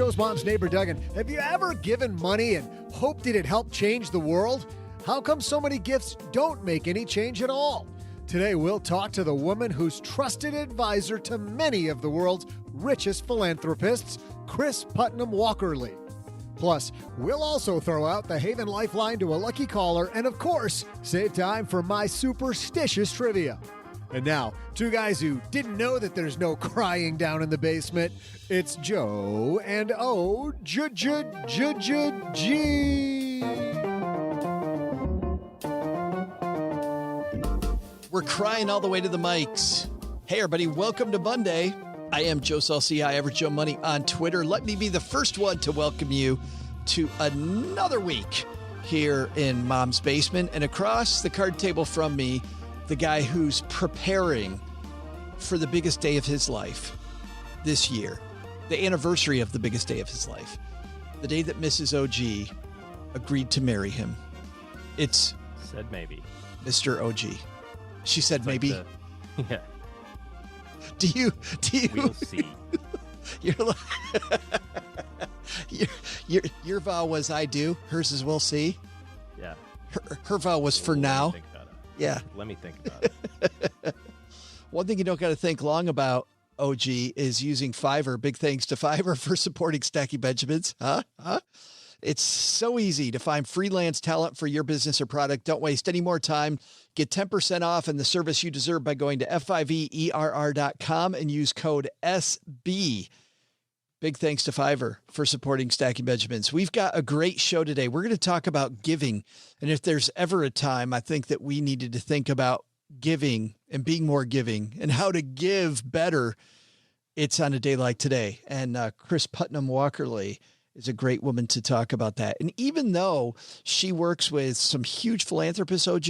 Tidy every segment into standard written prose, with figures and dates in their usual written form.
Joe's mom's neighbor, Duggan. Have you ever given money and hoped it'd help change the world? How come so many gifts don't make any change at all? Today, we'll talk to the woman who's trusted advisor to many of the world's richest philanthropists, Kris Putnam-Walkerly. Plus, we'll also throw out the Haven Lifeline to a lucky caller and, of course, save time for my superstitious trivia. And now, two guys who didn't know that there's no crying down in the basement. It's Joe and G. We're crying all the way to the mics. Hey, everybody, welcome to Monday. I am Joe Saul-Sehy, Average Joe Money on Twitter. Let me be the first one to welcome you to another week here in Mom's Basement. And across the card table from me, the guy who's preparing for the biggest day of his life this year, the anniversary of the biggest day of his life, the day that Mrs. OG agreed to marry him. It's said maybe. Mr. OG. She said maybe. Yeah. Do you? We'll see. You're like, your vow was I do. Hers is we'll see. Yeah. Her vow was for now. Yeah. Let me think about it. One thing you don't got to think long about, OG, is using Fiverr. Big thanks to Fiverr for supporting Stacky Benjamins. Huh? It's so easy to find freelance talent for your business or product. Don't waste any more time. Get 10% off and the service you deserve by going to Fiverr.com and use code SB. Big thanks to Fiverr for supporting Stacking Benjamins. We've got a great show today. We're going to talk about giving. And if there's ever a time, I think that we needed to think about giving and being more giving and how to give better, it's on a day like today. And Kris Putnam-Walkerly is a great woman to talk about that. And even though she works with some huge philanthropists, OG,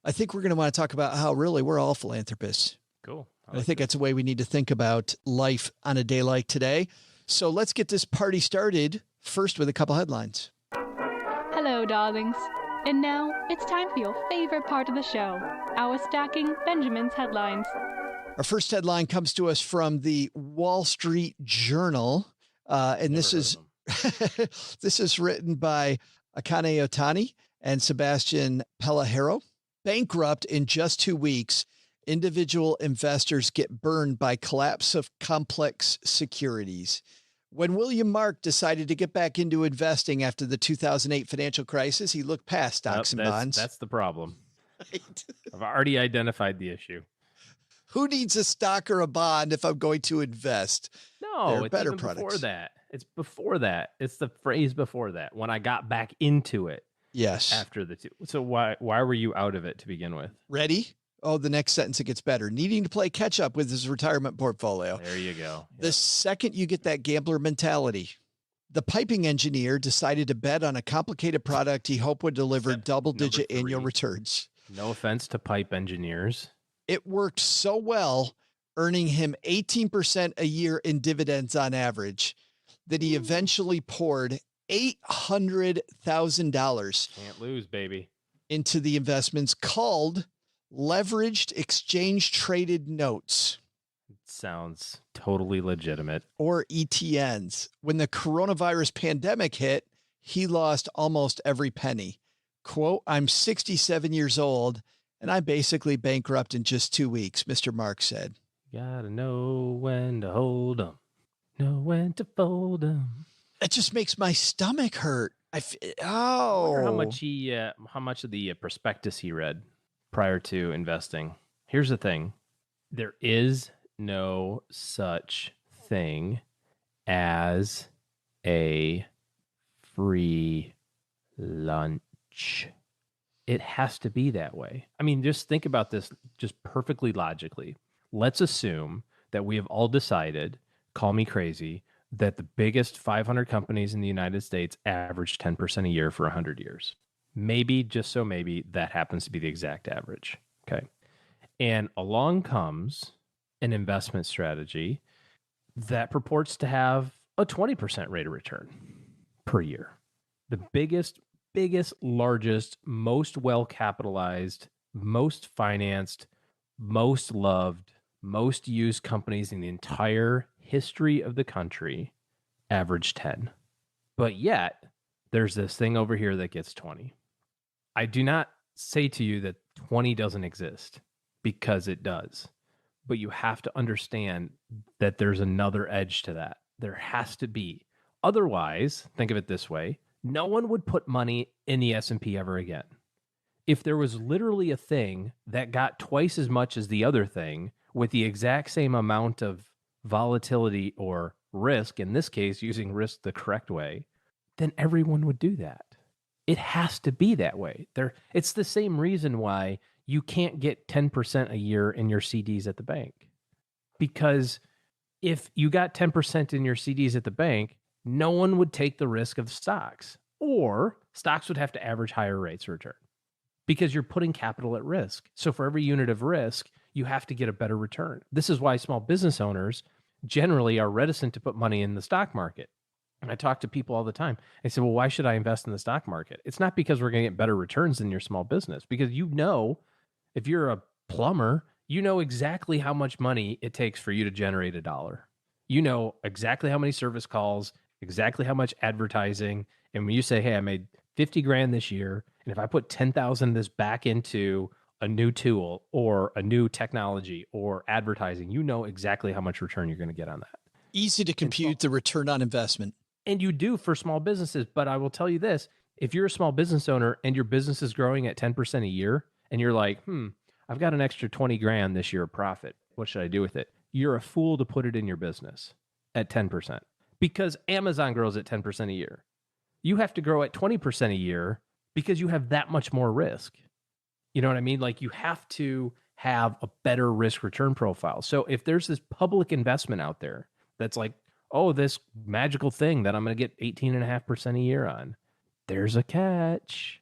I think we're going to want to talk about how really we're all philanthropists. Cool. I think that's a way we need to think about life on a day like today. So let's get this party started first with a couple headlines. Hello, darlings. And now it's time for your favorite part of the show, our Stacking Benjamins headlines. Our first headline comes to us from the Wall Street Journal. And this is this is written by Akane Otani and Sebastian Pelahero. Bankrupt in just 2 weeks, individual investors get burned by collapse of complex securities. When William Mark decided to get back into investing after the 2008 financial crisis, he looked past stocks and bonds. That's the problem. Right. I've already identified the issue. Who needs a stock or a bond if I'm going to invest? No, it's better even products. before that. It's before that. It's the phrase before that. When I got back into it. Yes. After the two. So why were you out of it to begin with? Ready? Oh, the next sentence, it gets better. Needing to play catch up with his retirement portfolio. There you go. The second you get that gambler mentality, the piping engineer decided to bet on a complicated product he hoped would deliver double-digit annual returns. No offense to pipe engineers. It worked so well, earning him 18% a year in dividends on average, that he eventually poured $800,000 Can't lose, baby. into the investments called leveraged exchange traded notes. It sounds totally legitimate. Or ETNs. When the coronavirus pandemic hit, he lost almost every penny. Quote, I'm 67 years old and I'm basically bankrupt in just 2 weeks, Mr. Mark said. Gotta know when to hold 'em, know when to fold 'em. That just makes my stomach hurt. I wonder how much of the prospectus he read prior to investing. Here's the thing. There is no such thing as a free lunch. It has to be that way. I mean, just think about this just perfectly logically. Let's assume that we have all decided, call me crazy, that the biggest 500 companies in the United States average 10% a year for 100 years. Maybe, just so maybe, that happens to be the exact average. Okay. And along comes an investment strategy that purports to have a 20% rate of return per year. The biggest, largest, most well-capitalized, most financed, most loved, most used companies in the entire history of the country average 10. But yet, there's this thing over here that gets 20. I do not say to you that 20 doesn't exist, because it does. But you have to understand that there's another edge to that. There has to be. Otherwise, think of it this way, no one would put money in the S&P ever again. If there was literally a thing that got twice as much as the other thing with the exact same amount of volatility or risk, in this case, using risk the correct way, then everyone would do that. It has to be that way. It's the same reason why you can't get 10% a year in your CDs at the bank. Because if you got 10% in your CDs at the bank, no one would take the risk of stocks, or stocks would have to average higher rates of return because you're putting capital at risk. So for every unit of risk, you have to get a better return. This is why small business owners generally are reticent to put money in the stock market. And I talk to people all the time. I say, well, why should I invest in the stock market? It's not because we're going to get better returns in your small business, because if you're a plumber, you know exactly how much money it takes for you to generate $1. You know exactly how many service calls, exactly how much advertising. And when you say, hey, I made 50 grand this year, and if I put 10,000 of this back into a new tool or a new technology or advertising, you know exactly how much return you're going to get on that. Easy to compute the return on investment. And you do for small businesses. But I will tell you this, if you're a small business owner and your business is growing at 10% a year, and you're like, I've got an extra 20 grand this year of profit, what should I do with it? You're a fool to put it in your business at 10%, because Amazon grows at 10% a year. You have to grow at 20% a year because you have that much more risk. You know what I mean? Like, you have to have a better risk return profile. So if there's this public investment out there that's like, oh, this magical thing that I'm going to get 18.5% a year on, there's a catch.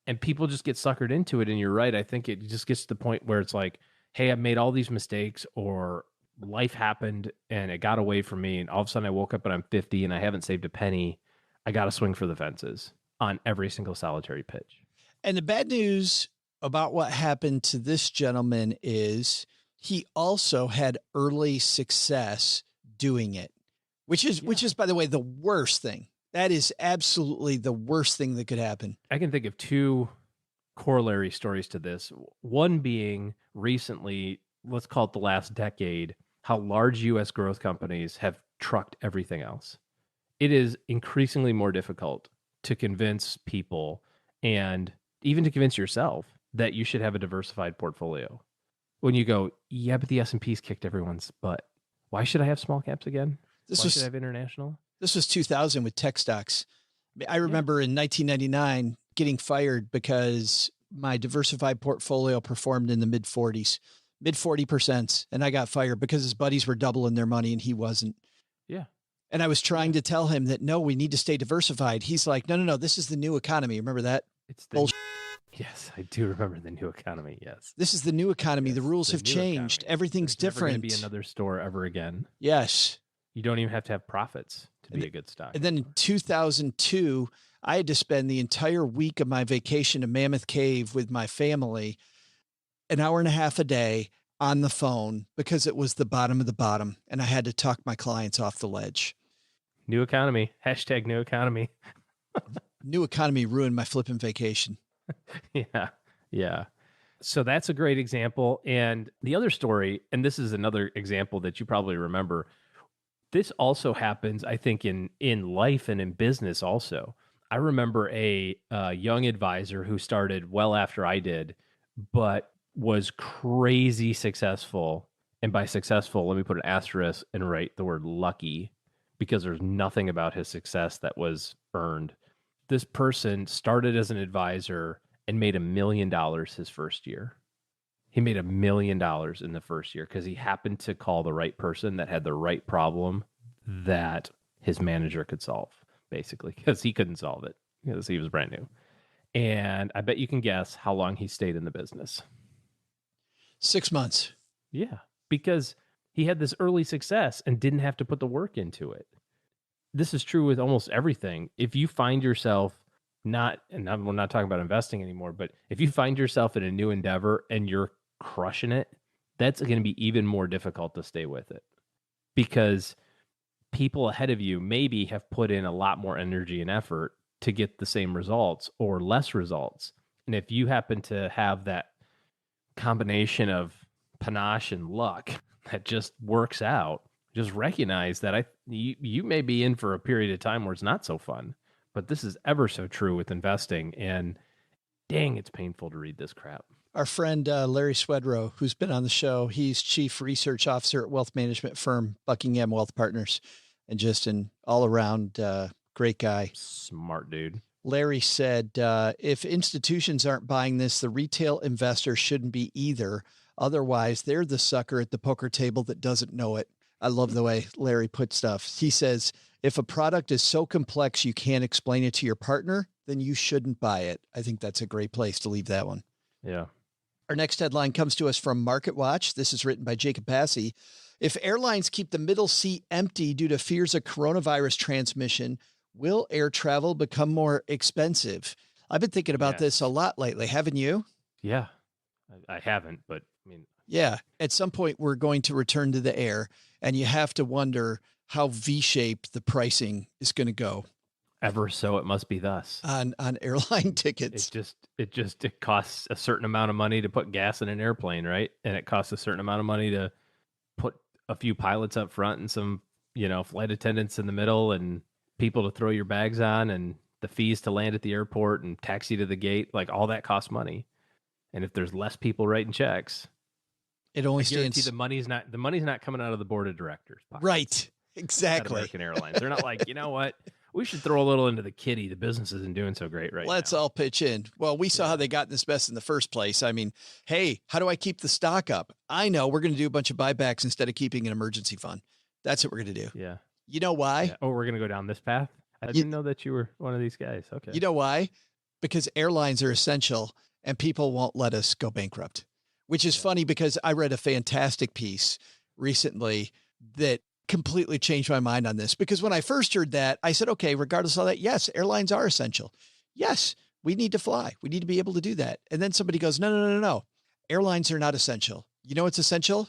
And people just get suckered into it. And you're right. I think it just gets to the point where it's like, hey, I've made all these mistakes, or life happened and it got away from me. And all of a sudden I woke up and I'm 50 and I haven't saved a penny. I got to swing for the fences on every single solitary pitch. And the bad news about what happened to this gentleman is he also had early success doing it, which is, by the way, the worst thing. That is absolutely the worst thing that could happen. I can think of two corollary stories to this. One being recently, let's call it the last decade, how large U.S. growth companies have trucked everything else. It is increasingly more difficult to convince people, and even to convince yourself, that you should have a diversified portfolio. When you go, yeah, but the S&P's kicked everyone's butt. Why should I have small caps again? Why should I have international? This was 2000 with tech stocks. I remember in 1999 getting fired because my diversified portfolio performed in the mid 40%. And I got fired because his buddies were doubling their money and he wasn't. Yeah. And I was trying to tell him that, no, we need to stay diversified. He's like, no, this is the new economy. Remember that? It's the bullshit. Yes, I do remember the new economy. Yes. This is the new economy. Yes, the rules have changed. Economy. Everything's different. There's never going to be another store ever again. Yes. You don't even have to have profits to be a good stock. And then in 2002, I had to spend the entire week of my vacation in Mammoth Cave with my family, an hour and a half a day on the phone, because it was the bottom of the bottom. And I had to talk my clients off the ledge. New economy. Hashtag new economy. New economy ruined my flipping vacation. Yeah. So that's a great example. And the other story, and this is another example that you probably remember, this also happens, I think, in life and in business also. I remember a young advisor who started well after I did, but was crazy successful. And by successful, let me put an asterisk and write the word lucky, because there's nothing about his success that was earned. This person started as an advisor and made $1 million his first year. He made $1 million in the first year because he happened to call the right person that had the right problem that his manager could solve, basically, because he couldn't solve it because he was brand new. And I bet you can guess how long he stayed in the business. 6 months. Yeah, because he had this early success and didn't have to put the work into it. This is true with almost everything. If you find yourself we're not talking about investing anymore, but if you find yourself in a new endeavor and you're crushing it, that's going to be even more difficult to stay with it, because people ahead of you maybe have put in a lot more energy and effort to get the same results or less results. And if you happen to have that combination of panache and luck that just works out, just recognize that you may be in for a period of time where it's not so fun. But this is ever so true with investing. And dang, it's painful to read this crap. Our friend Larry Swedrow, who's been on the show, he's chief research officer at wealth management firm Buckingham Wealth Partners, and just an all-around great guy. Smart dude. Larry said, if institutions aren't buying this, the retail investor shouldn't be either. Otherwise, they're the sucker at the poker table that doesn't know it. I love the way Larry puts stuff. He says, if a product is so complex you can't explain it to your partner, then you shouldn't buy it. I think that's a great place to leave that one. Yeah. Our next headline comes to us from Market Watch. This is written by Jacob Passy. If airlines keep the middle seat empty due to fears of coronavirus transmission, will air travel become more expensive? I've been thinking about this a lot lately. Haven't you? Yeah, I haven't, but I mean, yeah, at some point we're going to return to the air, and you have to wonder how V-shaped the pricing is going to go. Ever so it must be thus on airline tickets. It costs a certain amount of money to put gas in an airplane, right? And it costs a certain amount of money to put a few pilots up front and some, flight attendants in the middle and people to throw your bags on and the fees to land at the airport and taxi to the gate. Like all that costs money. And if there's less people writing checks, it only stands. The money's not coming out of the board of directors pockets. Right. Exactly. American Airlines. They're not like, you know what? We should throw a little into the kitty. The business isn't doing so great right now. Let's all pitch in. Well, we saw how they got in this mess in the first place. I mean, hey, how do I keep the stock up? I know we're going to do a bunch of buybacks instead of keeping an emergency fund. That's what we're going to do. Yeah. You know why? Yeah. Oh, we're going to go down this path? I didn't know that you were one of these guys. Okay. You know why? Because airlines are essential and people won't let us go bankrupt, which is funny because I read a fantastic piece recently that completely changed my mind on this, because when I first heard that, I said, okay, regardless of that, yes, airlines are essential. Yes, we need to fly. We need to be able to do that. And then somebody goes, no. Airlines are not essential. You know what's essential?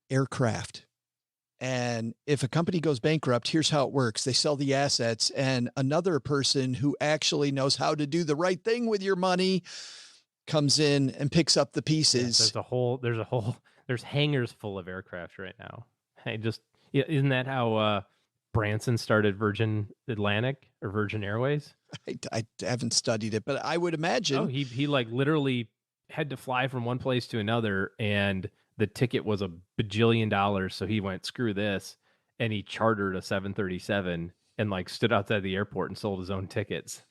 Aircraft. And if a company goes bankrupt, here's how it works. They sell the assets, and another person who actually knows how to do the right thing with your money comes in and picks up the pieces. Yeah, there's hangars full of aircraft right now. Isn't that how Branson started Virgin Atlantic or Virgin Airways? I haven't studied it, but I would imagine. Oh, he like literally had to fly from one place to another, and the ticket was $1 bajillion. So he went, screw this, and he chartered a 737 and like stood outside the airport and sold his own tickets.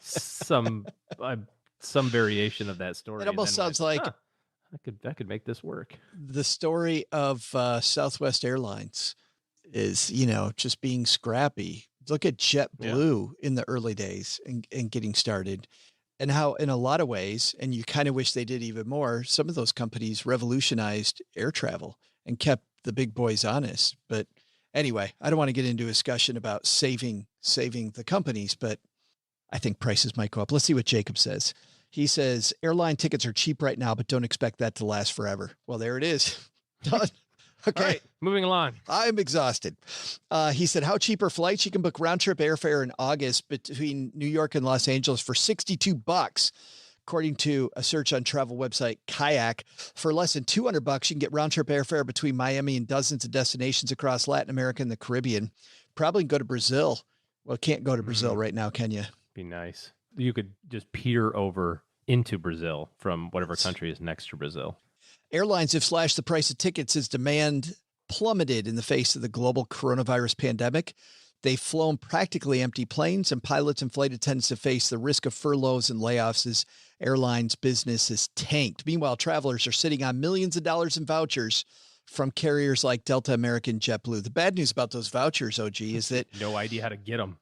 Some variation of that story. It almost sounds like. I could make this work. The story of Southwest Airlines is, just being scrappy. Look at JetBlue in the early days and getting started, and how in a lot of ways, and you kind of wish they did even more, some of those companies revolutionized air travel and kept the big boys honest. But anyway, I don't want to get into a discussion about saving the companies, but I think prices might go up. Let's see what Jacob says. He says, airline tickets are cheap right now, but don't expect that to last forever. Well, there it is. Done. Okay. All right, moving along. I'm exhausted. He said, how cheap are flights? You can book round trip airfare in August between New York and Los Angeles for $62. According to a search on travel website Kayak, for less than $200, you can get round trip airfare between Miami and dozens of destinations across Latin America and the Caribbean. Probably go to Brazil. Well, can't go to Brazil right now, can you? Be nice. You could just peer over into Brazil from whatever country is next to Brazil. Airlines have slashed the price of tickets as demand plummeted in the face of the global coronavirus pandemic. They've flown practically empty planes, and pilots and flight attendants have faced the risk of furloughs and layoffs as airlines business has tanked. Meanwhile, travelers are sitting on millions of dollars in vouchers from carriers like Delta, American, JetBlue. The bad news about those vouchers, OG, is that no idea how to get them.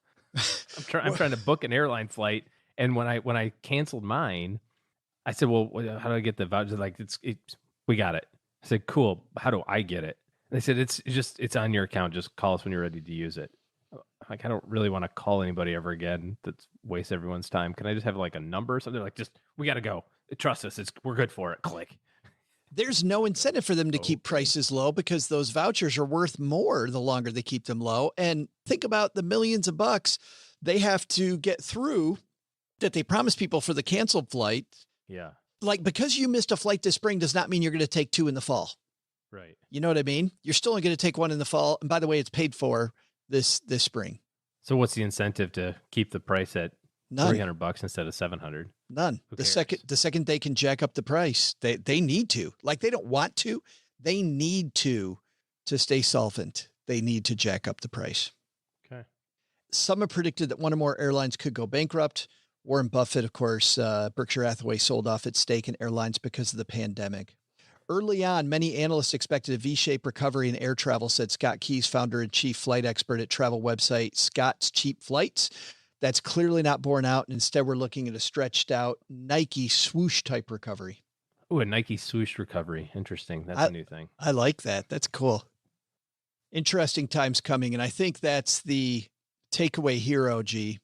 I'm trying to book an airline flight. And when I canceled mine, I said, well, how do I get the voucher? Like, we got it. I said, cool. How do I get it? And they said, it's on your account. Just call us when you're ready to use it. Like, I don't really want to call anybody ever again. That's waste everyone's time. Can I just have like a number or something? Like, we got to go. Trust us. We're good for it. Click. There's no incentive for them to keep prices low because those vouchers are worth more the longer they keep them low. And think about the millions of bucks they have to get through that they promise people for the canceled flight. Yeah. Like, because you missed a flight this spring does not mean you're going to take 2 in the fall. Right. You know what I mean? You're still only going to take 1 in the fall. And by the way, it's paid for this spring. So what's the incentive to keep the price at None. $300 instead of $700? None. The second they can jack up the price, they need to. Like, they don't want to. They need to stay solvent. They need to jack up the price. Okay. Some have predicted that one or more airlines could go bankrupt. Warren Buffett, of course, Berkshire Hathaway sold off its stake in airlines because of the pandemic. Early on, many analysts expected a V-shaped recovery in air travel, said Scott Keyes, founder and chief flight expert at travel website Scott's Cheap Flights. That's clearly not borne out. And instead, we're looking at a stretched out Nike swoosh type recovery. Oh, a Nike swoosh recovery. Interesting. That's a new thing. I like that. That's cool. Interesting times coming. And I think that's the takeaway here, OG.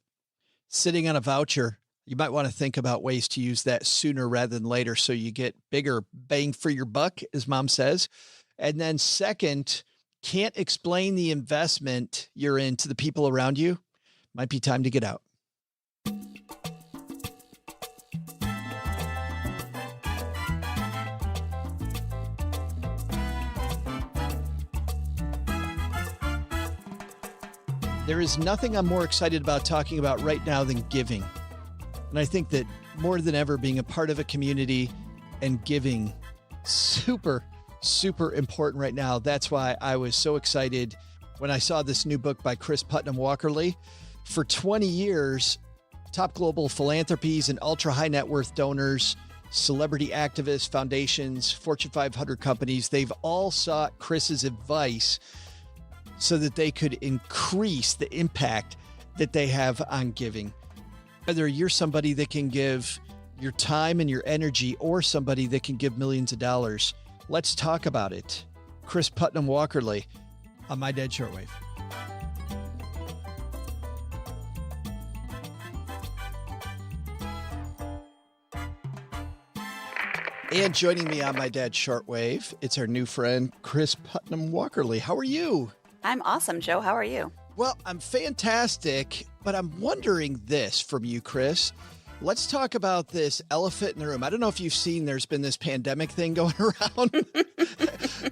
Sitting on a voucher, you might want to think about ways to use that sooner rather than later so you get bigger bang for your buck, as mom says. And then second, can't explain the investment you're in to the people around you. Might be time to get out. There is nothing I'm more excited about talking about right now than giving. And I think that more than ever, being a part of a community and giving, super, super important right now. That's why I was so excited when I saw this new book by Kris Putnam-Walkerly. For 20 years, top global philanthropies and ultra high net worth donors, celebrity activists, foundations, Fortune 500 companies, they've all sought Kris's advice so that they could increase the impact that they have on giving. Whether you're somebody that can give your time and your energy or somebody that can give millions of dollars, let's talk about it. Kris Putnam-Walkerly on My Dad Shortwave. And joining me on My Dad Shortwave, it's our new friend, Kris Putnam-Walkerly. How are you? I'm awesome, Joe. How are you? Well, I'm fantastic, but I'm wondering this from you, Kris. Let's talk about this elephant in the room. I don't know if you've seen, there's been this pandemic thing going around,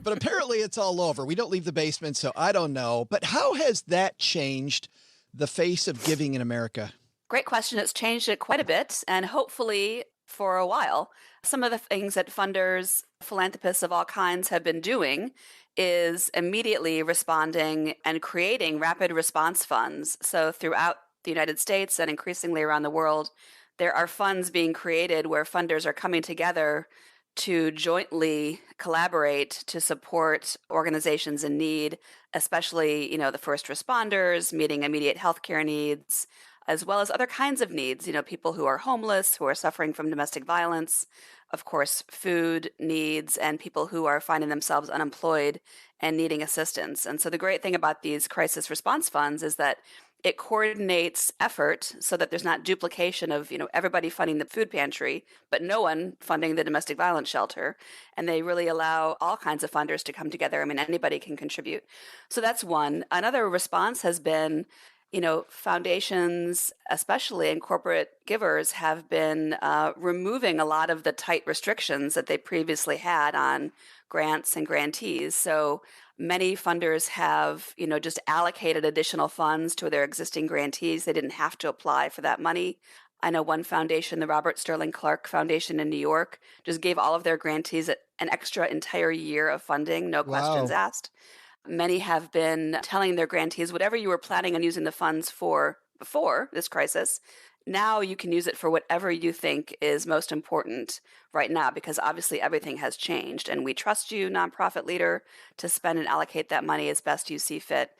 but apparently it's all over. We don't leave the basement, so I don't know. But how has that changed the face of giving in America? Great question. It's changed it quite a bit, and hopefully for a while. Some of the things that funders, philanthropists of all kinds have been doing is immediately responding and creating rapid response funds. So throughout the United States and increasingly around the world, there are funds being created where funders are coming together to jointly collaborate to support organizations in need, especially, the first responders, meeting immediate healthcare needs, as well as other kinds of needs, people who are homeless, who are suffering from domestic violence, of course, food needs, and people who are finding themselves unemployed and needing assistance. And so the great thing about these crisis response funds is that it coordinates effort so that there's not duplication of, everybody funding the food pantry, but no one funding the domestic violence shelter. And they really allow all kinds of funders to come together. I mean, anybody can contribute. So that's one. Another response has been, foundations, especially and corporate givers, have been removing a lot of the tight restrictions that they previously had on grants and grantees. So many funders have, just allocated additional funds to their existing grantees. They didn't have to apply for that money. I know one foundation, the Robert Sterling Clark Foundation in New York, just gave all of their grantees an extra entire year of funding, no questions asked. Many have been telling their grantees, whatever you were planning on using the funds for before this crisis, now you can use it for whatever you think is most important right now, because obviously everything has changed. And we trust you, nonprofit leader, to spend and allocate that money as best you see fit.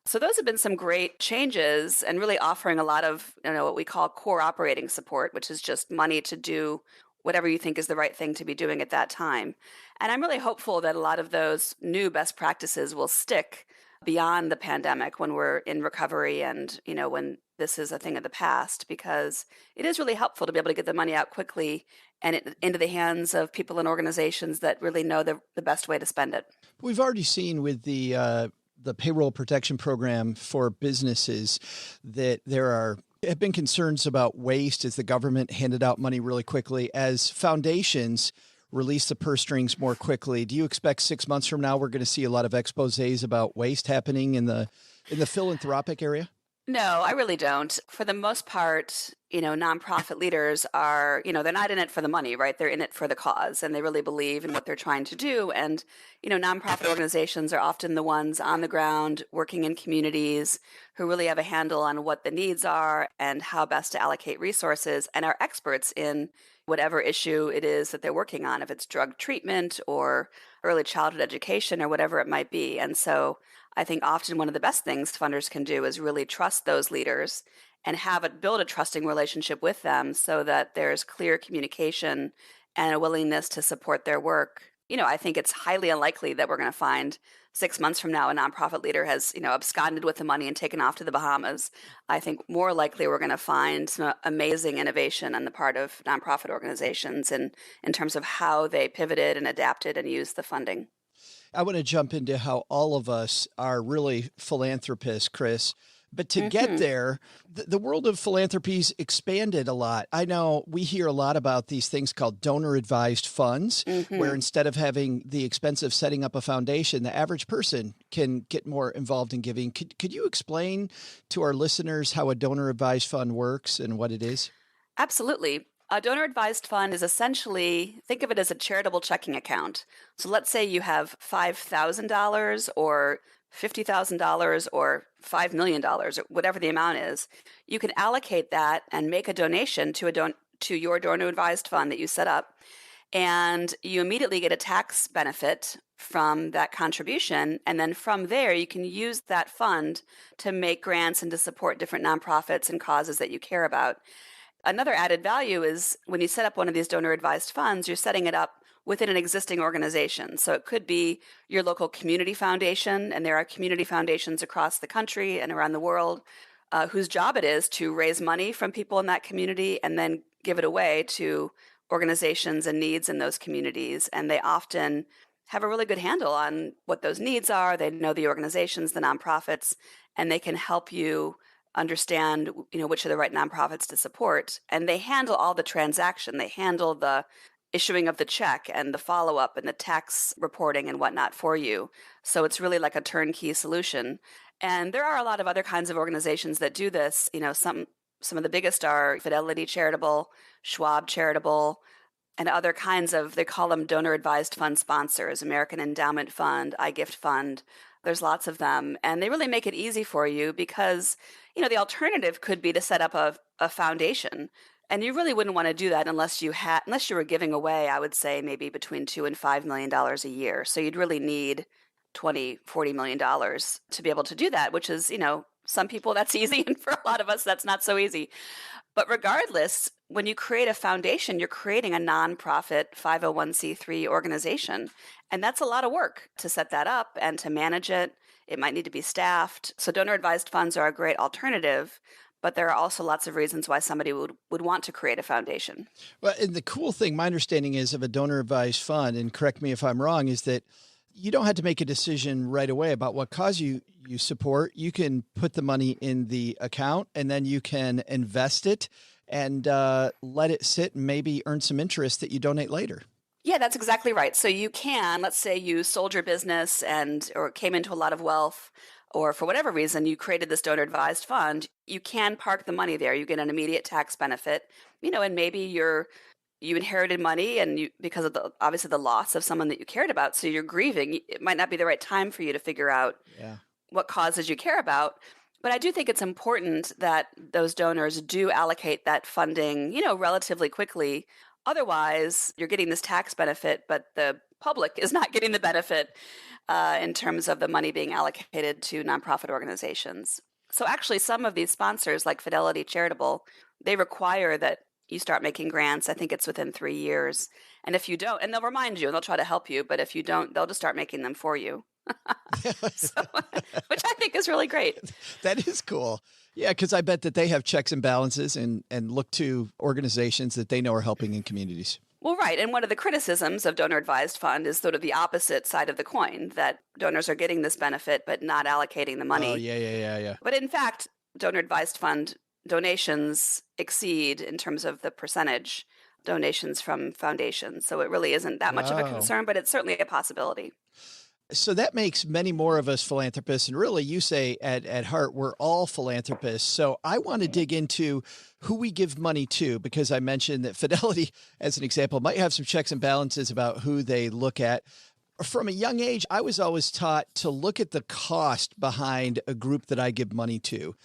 So those have been some great changes and really offering a lot of, what we call core operating support, which is just money to do whatever you think is the right thing to be doing at that time. And I'm really hopeful that a lot of those new best practices will stick beyond the pandemic when we're in recovery and, when this is a thing of the past, because it is really helpful to be able to get the money out quickly and into the hands of people and organizations that really know the best way to spend it. We've already seen with the payroll protection program for businesses that have been concerns about waste as the government handed out money really quickly. As foundations release the purse strings more quickly, do you expect 6 months from now we're going to see a lot of exposés about waste happening in the philanthropic area? No, I really don't. For the most part, nonprofit leaders are, they're not in it for the money, right? They're in it for the cause, and they really believe in what they're trying to do. And, nonprofit organizations are often the ones on the ground working in communities who really have a handle on what the needs are and how best to allocate resources, and are experts in whatever issue it is that they're working on, if it's drug treatment or early childhood education or whatever it might be. And so I think often one of the best things funders can do is really trust those leaders and build a trusting relationship with them so that there's clear communication and a willingness to support their work. I think it's highly unlikely that we're going to find 6 months from now a nonprofit leader has, absconded with the money and taken off to the Bahamas. I think more likely we're going to find some amazing innovation on the part of nonprofit organizations in terms of how they pivoted and adapted and used the funding. I want to jump into how all of us are really philanthropists, Kris. But to get there, the world of philanthropy's expanded a lot. I know we hear a lot about these things called donor-advised funds, where instead of having the expense of setting up a foundation, the average person can get more involved in giving. Could you explain to our listeners how a donor-advised fund works and what it is? Absolutely. A donor-advised fund is essentially, think of it as a charitable checking account. So let's say you have $5,000 or $50,000 or $5 million, or whatever the amount is. You can allocate that and make a donation to your donor-advised fund that you set up, and you immediately get a tax benefit from that contribution. And then from there, you can use that fund to make grants and to support different nonprofits and causes that you care about. Another added value is when you set up one of these donor-advised funds, you're setting it up within an existing organization. So it could be your local community foundation, and there are community foundations across the country and around the world whose job it is to raise money from people in that community and then give it away to organizations and needs in those communities. And they often have a really good handle on what those needs are. They know the organizations, the nonprofits, and they can help you understand, which are the right nonprofits to support. And they handle all the transaction. They handle the issuing of the check and the follow-up and the tax reporting and whatnot for you. So it's really like a turnkey solution. And there are a lot of other kinds of organizations that do this. Some of the biggest are Fidelity Charitable, Schwab Charitable, and other kinds of, they call them donor-advised fund sponsors, American Endowment Fund, iGift Fund. There's lots of them. And they really make it easy for you because, the alternative could be to set up a foundation. And you really wouldn't want to do that unless you were giving away, I would say, maybe between $2 and $5 million a year. So you'd really need $20-40 million to be able to do that, which is, some people that's easy, and for a lot of us that's not so easy. But regardless, when you create a foundation, you're creating a nonprofit 501c3 organization. And that's a lot of work to set that up and to manage it. It might need to be staffed. So donor-advised funds are a great alternative. But there are also lots of reasons why somebody would want to create a foundation. Well, and the cool thing, my understanding is of a donor-advised fund, and correct me if I'm wrong, is that you don't have to make a decision right away about what cause you support. You can put the money in the account, and then you can invest it and let it sit and maybe earn some interest that you donate later. Yeah, that's exactly right. So you can, let's say you sold your business or came into a lot of wealth, or for whatever reason, you created this donor-advised fund, you can park the money there. You get an immediate tax benefit, and maybe you inherited money and because of obviously the loss of someone that you cared about. So you're grieving. It might not be the right time for you to figure out what causes you care about. But I do think it's important that those donors do allocate that funding, relatively quickly. Otherwise, you're getting this tax benefit, but the public is not getting the benefit in terms of the money being allocated to nonprofit organizations. So actually, some of these sponsors, like Fidelity Charitable, they require that you start making grants. I think it's within 3 years. And if you don't, and they'll remind you and they'll try to help you, but if you don't, they'll just start making them for you. So, which I think is really great. That is cool. Yeah, because I bet that they have checks and balances and look to organizations that they know are helping in communities. Well, right. And one of the criticisms of donor advised fund is sort of the opposite side of the coin, that donors are getting this benefit but not allocating the money. Oh, yeah. But in fact, donor advised fund donations exceed, in terms of the percentage, donations from foundations. So it really isn't that much of a concern, but it's certainly a possibility. So that makes many more of us philanthropists. And really, you say at heart, we're all philanthropists. So I want to dig into who we give money to, because I mentioned that Fidelity, as an example, might have some checks and balances about who they look at. From a young age, I was always taught to look at the cost behind a group that I give money to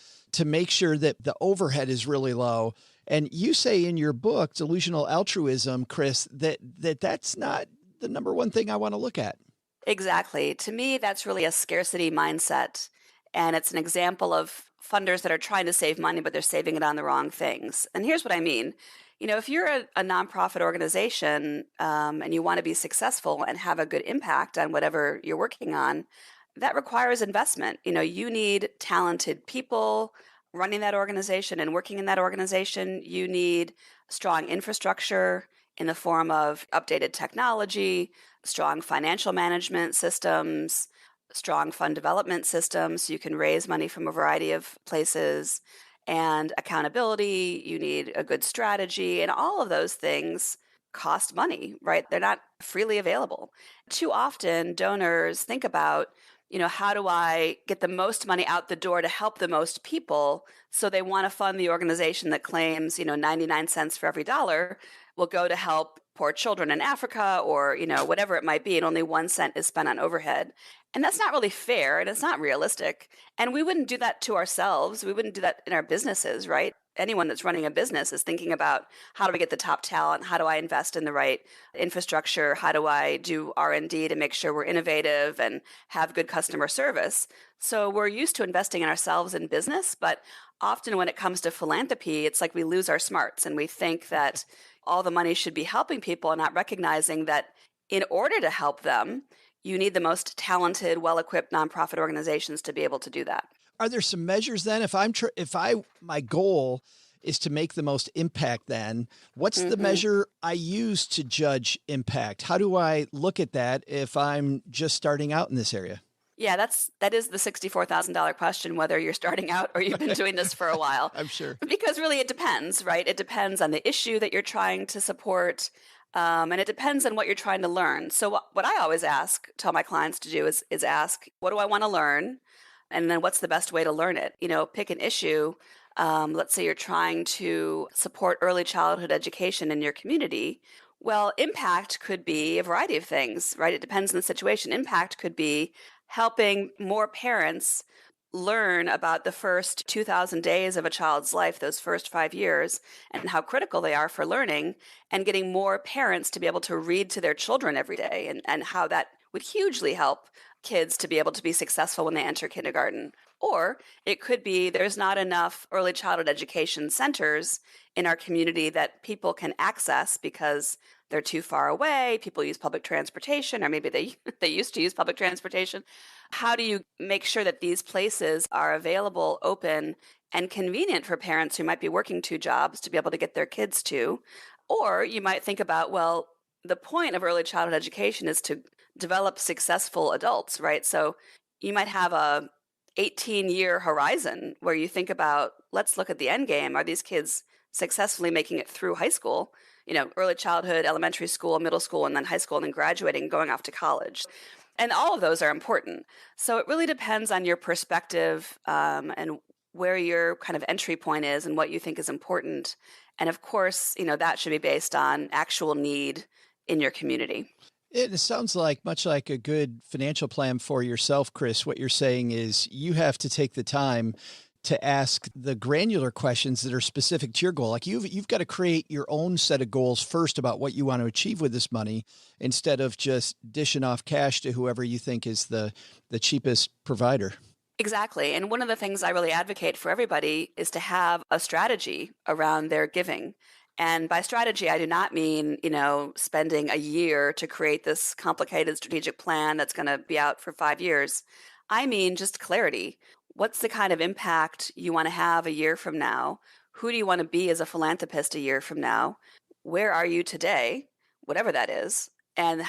make sure that the overhead is really low. And you say in your book, Delusional Altruism, Kris, that's not the number one thing I want to look at. Exactly. To me, that's really a scarcity mindset. And it's an example of funders that are trying to save money, but they're saving it on the wrong things. And here's what I mean. If you're a nonprofit organization and you want to be successful and have a good impact on whatever you're working on, that requires investment. You need talented people running that organization and working in that organization. You need strong infrastructure in the form of updated technology, strong financial management systems, strong fund development systems, so you can raise money from a variety of places, and accountability. You need a good strategy, and all of those things cost money, right? They're not freely available. Too often, donors think about, how do I get the most money out the door to help the most people? So they want to fund the organization that claims, 99 cents for every dollar will go to help poor children in Africa, or, whatever it might be, and only 1 cent is spent on overhead. And that's not really fair, and it's not realistic. And we wouldn't do that to ourselves. We wouldn't do that in our businesses, right? Anyone that's running a business is thinking about, how do I get the top talent? How do I invest in the right infrastructure? How do I do R&D to make sure we're innovative and have good customer service? So we're used to investing in ourselves in business, but often when it comes to philanthropy, it's like we lose our smarts and we think that all the money should be helping people, and not recognizing that in order to help them, you need the most talented, well-equipped nonprofit organizations to be able to do that. Are there some measures then? If my goal is to make the most impact, then what's the measure I use to judge impact? How do I look at that if I'm just starting out in this area? Yeah, that is the $64,000 question, whether you're starting out or you've been doing this for a while. I'm sure. Because really it depends, right? It depends on the issue that you're trying to support, and it depends on what you're trying to learn. So what I always tell my clients to do is ask, what do I want to learn? And then what's the best way to learn it? Pick an issue. Let's say you're trying to support early childhood education in your community. Well, impact could be a variety of things, right? It depends on the situation. Impact could be helping more parents learn about the first 2,000 days of a child's life, those first 5 years, and how critical they are for learning, and getting more parents to be able to read to their children every day, and how that would hugely help kids to be able to be successful when they enter kindergarten. Or it could be there's not enough early childhood education centers in our community that people can access because they're too far away. People use public transportation, or maybe they used to use public transportation. How do you make sure that these places are available, open, and convenient for parents who might be working 2 jobs to be able to get their kids to? Or you might think about, well, the point of early childhood education is to develop successful adults, right? So you might have a 18-year horizon where you think about, let's look at the end game. Are these kids successfully making it through high school? Early childhood, elementary school, middle school, and then high school, and then graduating, going off to college. And all of those are important. So it really depends on your perspective and where your kind of entry point is and what you think is important. And of course, that should be based on actual need in your community. It sounds like, much like a good financial plan for yourself, Kris, what you're saying is you have to take the time to ask the granular questions that are specific to your goal. Like you've got to create your own set of goals first about what you want to achieve with this money, instead of just dishing off cash to whoever you think is the cheapest provider. Exactly. And one of the things I really advocate for everybody is to have a strategy around their giving. And by strategy, I do not mean, spending a year to create this complicated strategic plan that's going to be out for 5 years. I mean just clarity. What's the kind of impact you want to have a year from now? Who do you want to be as a philanthropist a year from now? Where are you today? Whatever that is. And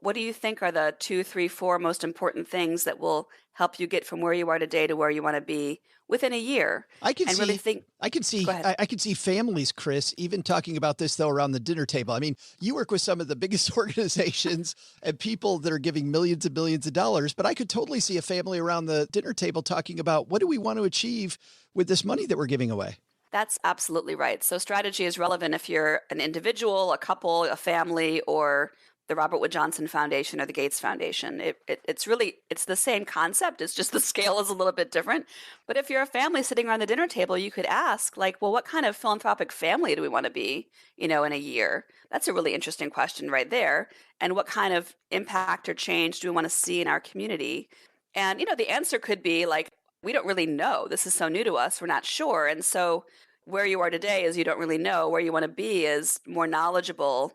what do you think are the 2, 3, 4 most important things that will help you get from where you are today to where you want to be within a year? I can and see, really think. I can see, Go ahead. I can see families, Kris, even talking about this though around the dinner table. I mean, you work with some of the biggest organizations and people that are giving millions and millions of dollars, but I could totally see a family around the dinner table talking about what do we want to achieve with this money that we're giving away? That's absolutely right. So strategy is relevant if you're an individual, a couple, a family, or the Robert Wood Johnson Foundation or the Gates Foundation. It's the same concept. It's just the scale is a little bit different. But if you're a family sitting around the dinner table, you could ask, like, well, what kind of philanthropic family do we want to be, in a year? That's a really interesting question right there. And what kind of impact or change do we want to see in our community? And, the answer could be like, we don't really know. This is so new to us. We're not sure. And so where you are today is you don't really know. Where you want to be is more knowledgeable,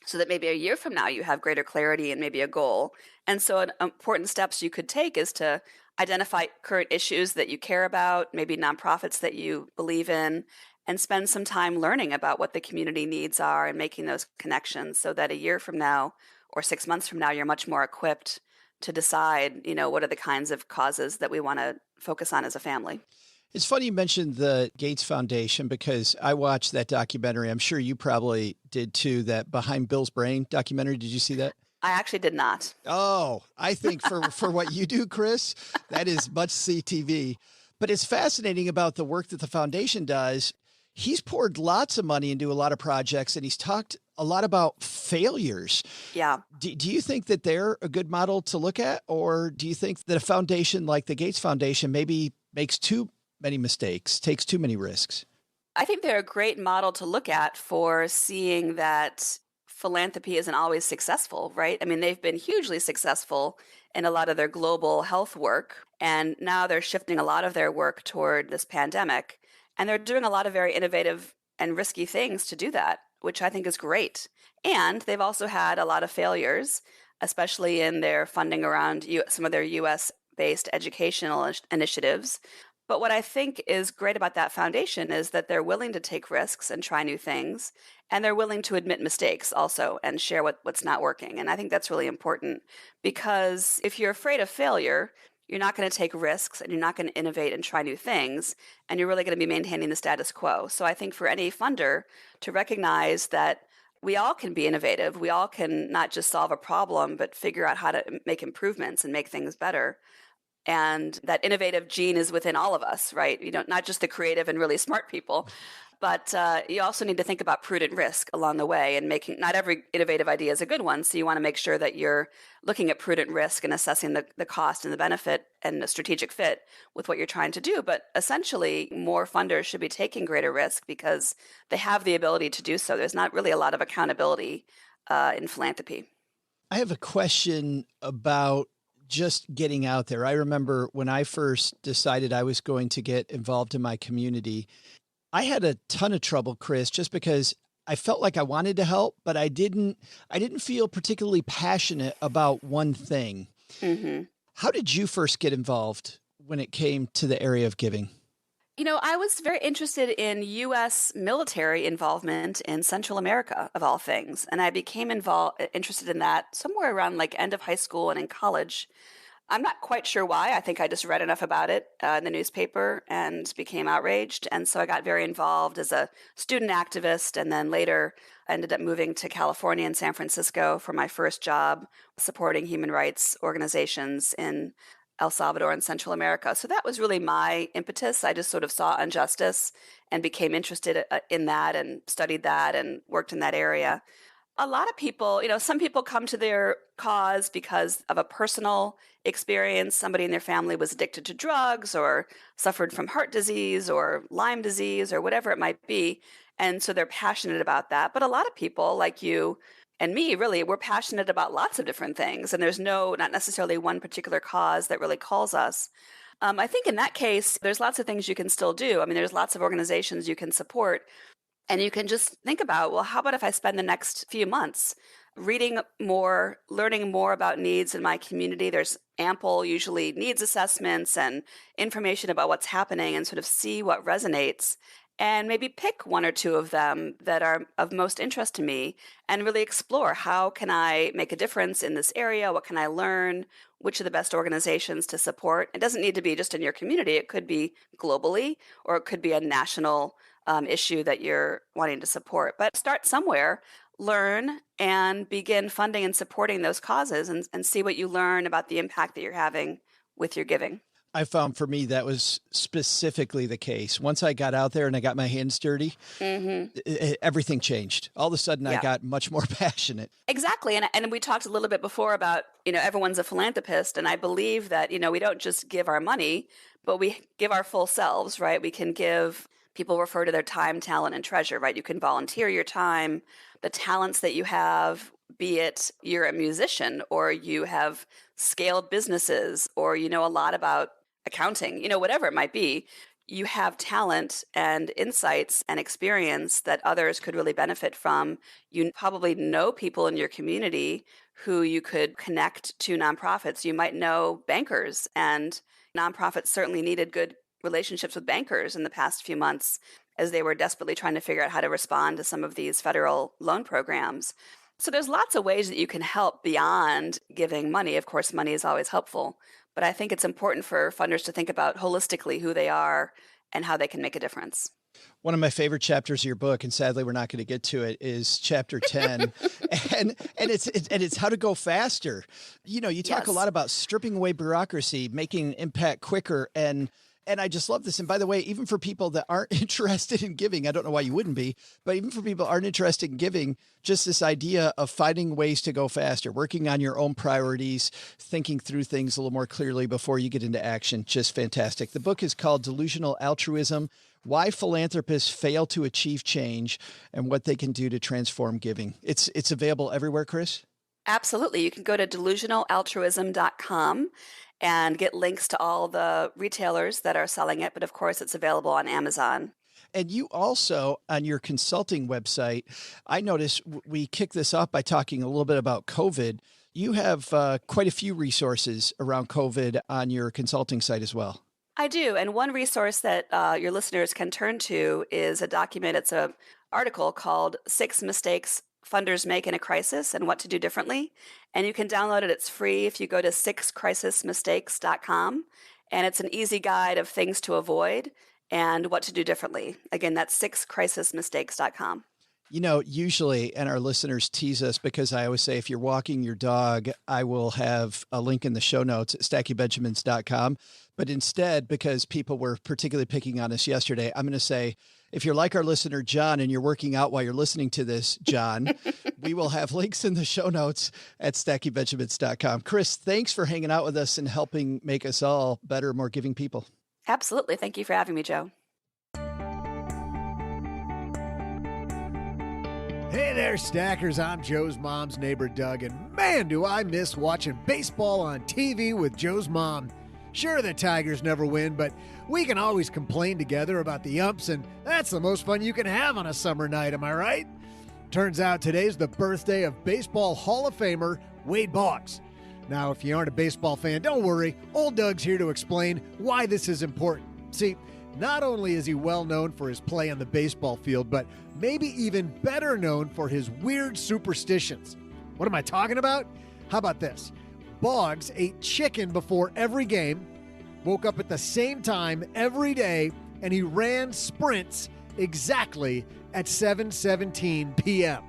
so that maybe a year from now you have greater clarity and maybe a goal. And so an important steps you could take is to identify current issues that you care about, maybe nonprofits that you believe in, and spend some time learning about what the community needs are and making those connections so that a year from now or 6 months from now, you're much more equipped to decide, what are the kinds of causes that we want to focus on as a family. It's funny you mentioned the Gates Foundation because I watched that documentary. I'm sure you probably did too, that Behind Bill's Brain documentary. Did you see that? I actually did not. Oh, I think for what you do, Kris, that is much CTV. But it's fascinating about the work that the foundation does. He's poured lots of money into a lot of projects and he's talked a lot about failures. Yeah. Do you think that they're a good model to look at? Or do you think that a foundation like the Gates Foundation maybe makes too many mistakes, takes too many risks? I think they're a great model to look at for seeing that philanthropy isn't always successful, right? I mean, they've been hugely successful in a lot of their global health work, and now they're shifting a lot of their work toward this pandemic, and they're doing a lot of very innovative and risky things to do that, which I think is great. And they've also had a lot of failures, especially in their funding around some of their U.S.-based educational initiatives. But what I think is great about that foundation is that they're willing to take risks and try new things, and they're willing to admit mistakes also and share what's not working. And I think that's really important because if you're afraid of failure, you're not going to take risks and you're not going to innovate and try new things, and you're really going to be maintaining the status quo. So I think for any funder to recognize that we all can be innovative, we all can not just solve a problem, but figure out how to make improvements and make things better. And that innovative gene is within all of us, right? Not just the creative and really smart people, but you also need to think about prudent risk along the way and not every innovative idea is a good one. So you want to make sure that you're looking at prudent risk and assessing the cost and the benefit and the strategic fit with what you're trying to do. But essentially, more funders should be taking greater risk because they have the ability to do so. There's not really a lot of accountability in philanthropy. I have a question about just getting out there. I remember when I first decided I was going to get involved in my community, I had a ton of trouble, Kris, just because I felt like I wanted to help, but I didn't feel particularly passionate about one thing. Mm-hmm. How did you first get involved when it came to the area of giving? I was very interested in U.S. military involvement in Central America, of all things. And I became interested in that somewhere around like end of high school and in college. I'm not quite sure why. I think I just read enough about it in the newspaper and became outraged. And so I got very involved as a student activist. And then later I ended up moving to California and San Francisco for my first job supporting human rights organizations in El Salvador and Central America. So that was really my impetus. I just sort of saw injustice and became interested in that and studied that and worked in that area. A lot of people, some people come to their cause because of a personal experience. Somebody in their family was addicted to drugs or suffered from heart disease or Lyme disease or whatever it might be. And so they're passionate about that. But a lot of people like you and me, really, we're passionate about lots of different things. And there's not necessarily one particular cause that really calls us. I think in that case, there's lots of things you can still do. I mean, there's lots of organizations you can support. And you can just think about, well, how about if I spend the next few months reading more, learning more about needs in my community? There's ample, usually needs assessments and information about what's happening, and sort of see what resonates, and maybe pick one or two of them that are of most interest to me and really explore, how can I make a difference in this area? What can I learn? Which are the best organizations to support? It doesn't need to be just in your community. It could be globally, or it could be a national issue that you're wanting to support. But start somewhere, learn, and begin funding and supporting those causes, and see what you learn about the impact that you're having with your giving. I found for me that was specifically the case. Once I got out there and I got my hands dirty, everything changed. All of a sudden, I got much more passionate. Exactly. And we talked a little bit before about, everyone's a philanthropist. And I believe that, we don't just give our money, but we give our full selves, right? We can give, people refer to their time, talent, and treasure, right? You can volunteer your time, the talents that you have, be it you're a musician, or you have scaled businesses, or you know a lot about accounting, whatever it might be. You have talent and insights and experience that others could really benefit from. You probably know people in your community who you could connect to nonprofits. You might know bankers, and nonprofits certainly needed good relationships with bankers in the past few months as they were desperately trying to figure out how to respond to some of these federal loan programs. So there's lots of ways that you can help beyond giving money. Of course, money is always helpful, but I think it's important for funders to think about holistically who they are and how they can make a difference. One of my favorite chapters of your book, and sadly we're not going to get to it, is chapter 10. and it's how to go faster. You talk a lot about stripping away bureaucracy, making an impact quicker, and I just love this. And by the way, even for people that aren't interested in giving, I don't know why you wouldn't be, but even for people that aren't interested in giving, just this idea of finding ways to go faster, working on your own priorities, thinking through things a little more clearly before you get into action. Just fantastic. The book is called Delusional Altruism: Why Philanthropists Fail to Achieve Change and What They Can Do to Transform Giving. It's available everywhere, Kris? Absolutely. You can go to delusionalaltruism.com and get links to all the retailers that are selling it. But of course, it's available on Amazon. And you also, on your consulting website, I noticed we kicked this off by talking a little bit about COVID. You have quite a few resources around COVID on your consulting site as well. I do. And one resource that your listeners can turn to is a document. It's an article called 6 Mistakes Funders Make in a Crisis and What to Do Differently. And you can download it. It's free if you go to 6crisismistakes.com. And it's an easy guide of things to avoid and what to do differently. Again, that's 6crisismistakes.com. Usually, and our listeners tease us because I always say, if you're walking your dog, I will have a link in the show notes at stackybenjamins.com. But instead, because people were particularly picking on us yesterday, I'm going to say, if you're like our listener, John, and you're working out while you're listening to this, John, we will have links in the show notes at stackybenjamins.com. Kris, thanks for hanging out with us and helping make us all better, more giving people. Absolutely. Thank you for having me, Joe. Hey there, Stackers. I'm Joe's mom's neighbor, Doug, and man, do I miss watching baseball on TV with Joe's mom. Sure, the Tigers never win, but we can always complain together about the umps, and that's the most fun you can have on a summer night, am I right? Turns out today's the birthday of Baseball Hall of Famer Wade Boggs. Now, if you aren't a baseball fan, don't worry. Old Doug's here to explain why this is important. See, not only is he well known for his play on the baseball field, but maybe even better known for his weird superstitions. What am I talking about? How about this? Boggs ate chicken before every game, woke up at the same time every day, and he ran sprints exactly at 7:17 p.m.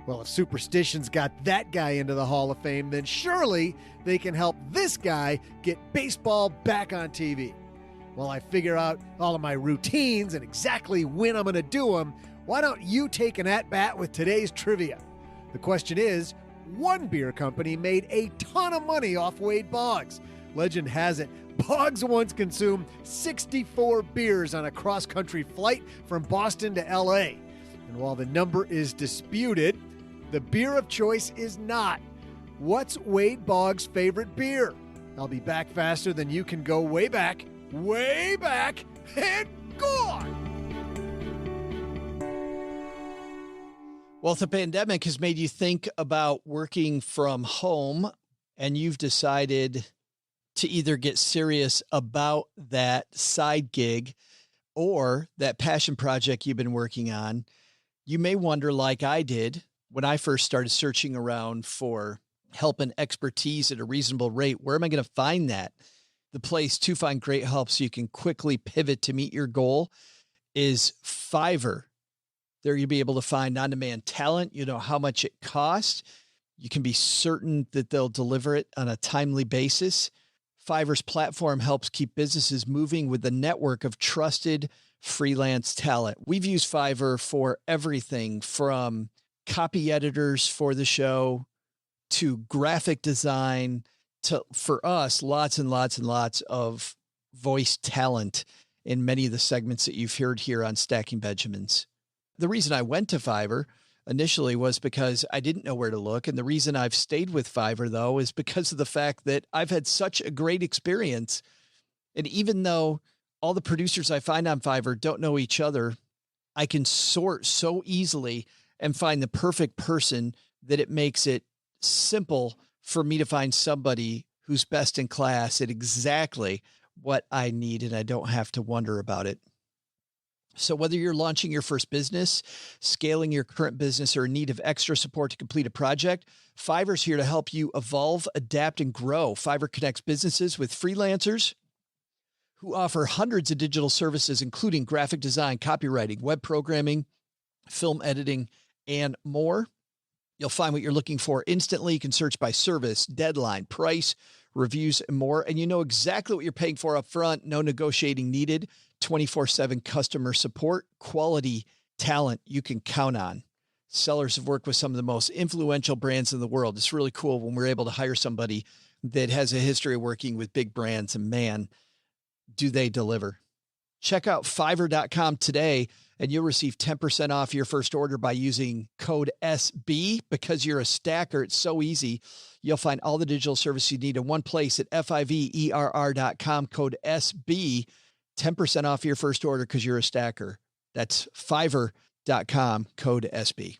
Well, if superstitions got that guy into the Hall of Fame, then surely they can help this guy get baseball back on TV. While I figure out all of my routines and exactly when I'm going to do them, why don't you take an at-bat with today's trivia? The question is, one beer company made a ton of money off Wade Boggs. Legend has it, Boggs once consumed 64 beers on a cross-country flight from Boston to L.A. And while the number is disputed, the beer of choice is not. What's Wade Boggs' favorite beer? I'll be back faster than you can go way back, and gone! Well, the pandemic has made you think about working from home, and you've decided to either get serious about that side gig or that passion project you've been working on. You may wonder, like I did when I first started searching around for help and expertise at a reasonable rate, where am I going to find that? The place to find great help so you can quickly pivot to meet your goal is Fiverr. There you'll be able to find on-demand talent. You know how much it costs. You can be certain that they'll deliver it on a timely basis. Fiverr's platform helps keep businesses moving with a network of trusted freelance talent. We've used Fiverr for everything from copy editors for the show to graphic design to, for us, lots and lots and lots of voice talent in many of the segments that you've heard here on Stacking Benjamins. The reason I went to Fiverr initially was because I didn't know where to look. And the reason I've stayed with Fiverr, though, is because of the fact that I've had such a great experience. And even though all the producers I find on Fiverr don't know each other, I can sort so easily and find the perfect person that it makes it simple for me to find somebody who's best in class at exactly what I need, and I don't have to wonder about it. So whether you're launching your first business, scaling your current business, or in need of extra support to complete a project, Fiverr's here to help you evolve, adapt, and grow. Fiverr connects businesses with freelancers who offer hundreds of digital services, including graphic design, copywriting, web programming, film editing, and more. You'll find what you're looking for instantly. You can search by service, deadline, price, reviews, and more. And you know exactly what you're paying for up front. No negotiating needed. 24/7 customer support, quality talent you can count on. Sellers have worked with some of the most influential brands in the world. It's really cool when we're able to hire somebody that has a history of working with big brands, and man, do they deliver. Check out Fiverr.com today and you'll receive 10% off your first order by using code SB. Because you're a stacker, it's so easy. You'll find all the digital service you need in one place at Fiverr.com, code SB. 10% off your first order because you're a stacker. That's Fiverr.com, code SB.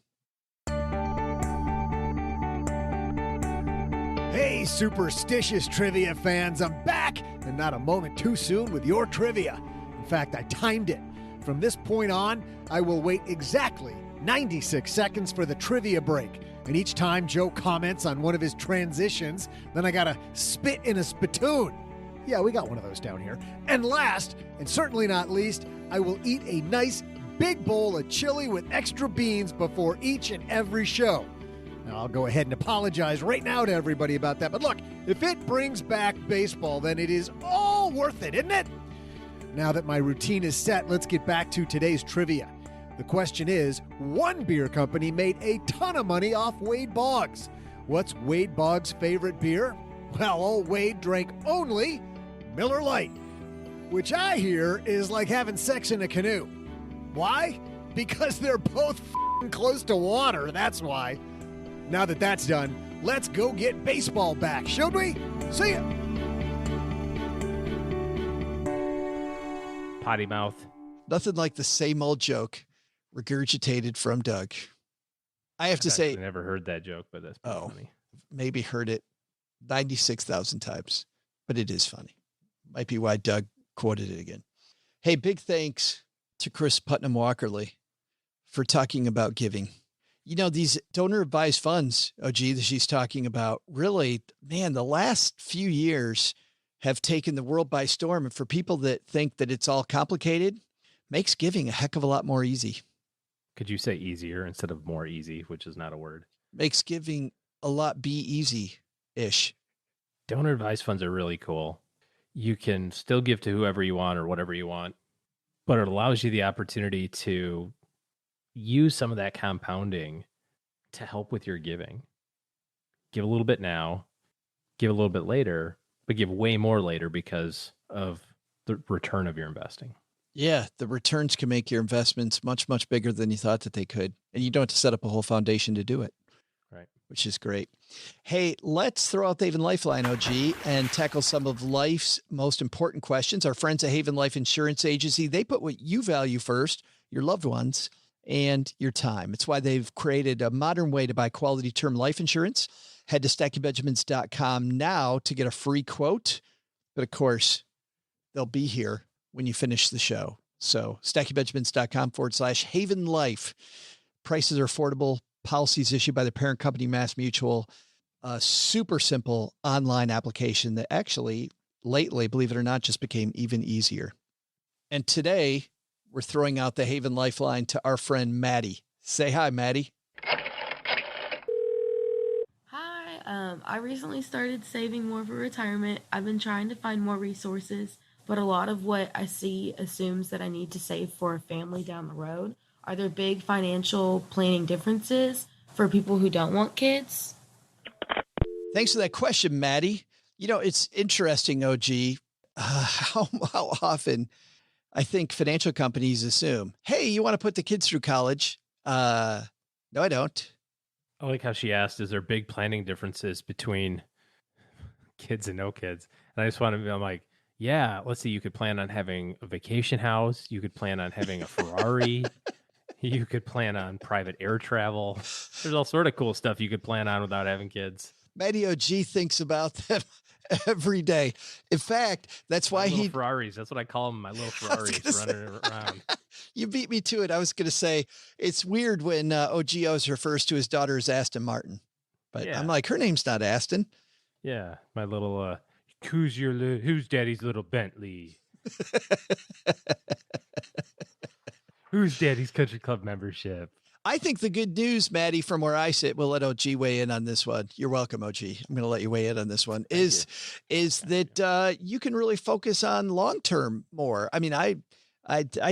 Hey, superstitious trivia fans, I'm back, and not a moment too soon with your trivia. In fact, I timed it. From this point on, I will wait exactly 96 seconds for the trivia break. And each time Joe comments on one of his transitions, then I gotta spit in a spittoon. Yeah, we got one of those down here. And last, and certainly not least, I will eat a nice big bowl of chili with extra beans before each and every show. Now, I'll go ahead and apologize right now to everybody about that. But look, if it brings back baseball, then it is all worth it, isn't it? Now that my routine is set, let's get back to today's trivia. The question is, one beer company made a ton of money off Wade Boggs. What's Wade Boggs' favorite beer? Well, old Wade drank only Miller Lite, which I hear is like having sex in a canoe. Why? Because they're both close to water, that's why. Now that that's done, let's go get baseball back, should we? See ya! Potty mouth. Nothing like the same old joke regurgitated from Doug. I have to say, I never heard that joke, but that's pretty funny. Maybe heard it 96,000 times, but it is funny. Might be why Doug quoted it again. Hey, big thanks to Kris Putnam-Walkerly for talking about giving. You know, these donor advised funds, OG, that she's talking about, really, man, the last few years have taken the world by storm. And for people that think that it's all complicated, makes giving a heck of a lot more easy. Could you say easier instead of more easy, which is not a word? Makes giving a lot be easy-ish. Donor advised funds are really cool. You can still give to whoever you want or whatever you want, but it allows you the opportunity to use some of that compounding to help with your giving. Give a little bit now, give a little bit later, but give way more later because of the return of your investing. Yeah, the returns can make your investments much, much bigger than you thought that they could. And you don't have to set up a whole foundation to do it. Right. Which is great. Hey, let's throw out the Haven Lifeline, OG, and tackle some of life's most important questions. Our friends at Haven Life Insurance Agency, they put what you value first, your loved ones, and your time. It's why they've created a modern way to buy quality term life insurance. Head to StackyBenjamins.com now to get a free quote. But of course, they'll be here when you finish the show. So StackyBenjamins.com/Haven Life. Prices are affordable. Policies issued by the parent company, Mass Mutual. A super simple online application that actually lately, believe it or not, just became even easier. And today we're throwing out the Haven Lifeline to our friend, Maddie. Say hi, Maddie. Hi, I recently started saving more for retirement. I've been trying to find more resources, but a lot of what I see assumes that I need to save for a family down the road. Are there big financial planning differences for people who don't want kids? Thanks for that question, Maddie. You know, it's interesting, OG, how often I think financial companies assume, hey, you want to put the kids through college? No, I don't. I like how she asked, is there big planning differences between kids and no kids? And I just want to be, I'm like, yeah, let's see. You could plan on having a vacation house. You could plan on having a Ferrari. You could plan on private air travel. There's all sort of cool stuff you could plan on without having kids. Maddie OG thinks about them every day. In fact, that's why he Ferraris. That's what I call them. My little Ferraris running around. You beat me to it. I was going to say it's weird when OG always refers to his daughter as Aston Martin, but yeah. I'm like, her name's not Aston. Yeah, my little. Who's Daddy's little Bentley? Who's Daddy's country club membership? I think the good news, Maddie, from where I sit, we'll let OG weigh in on this one. You're welcome, OG. I'm going to let you weigh in on this one. Is that you can really focus on long-term more. I mean, I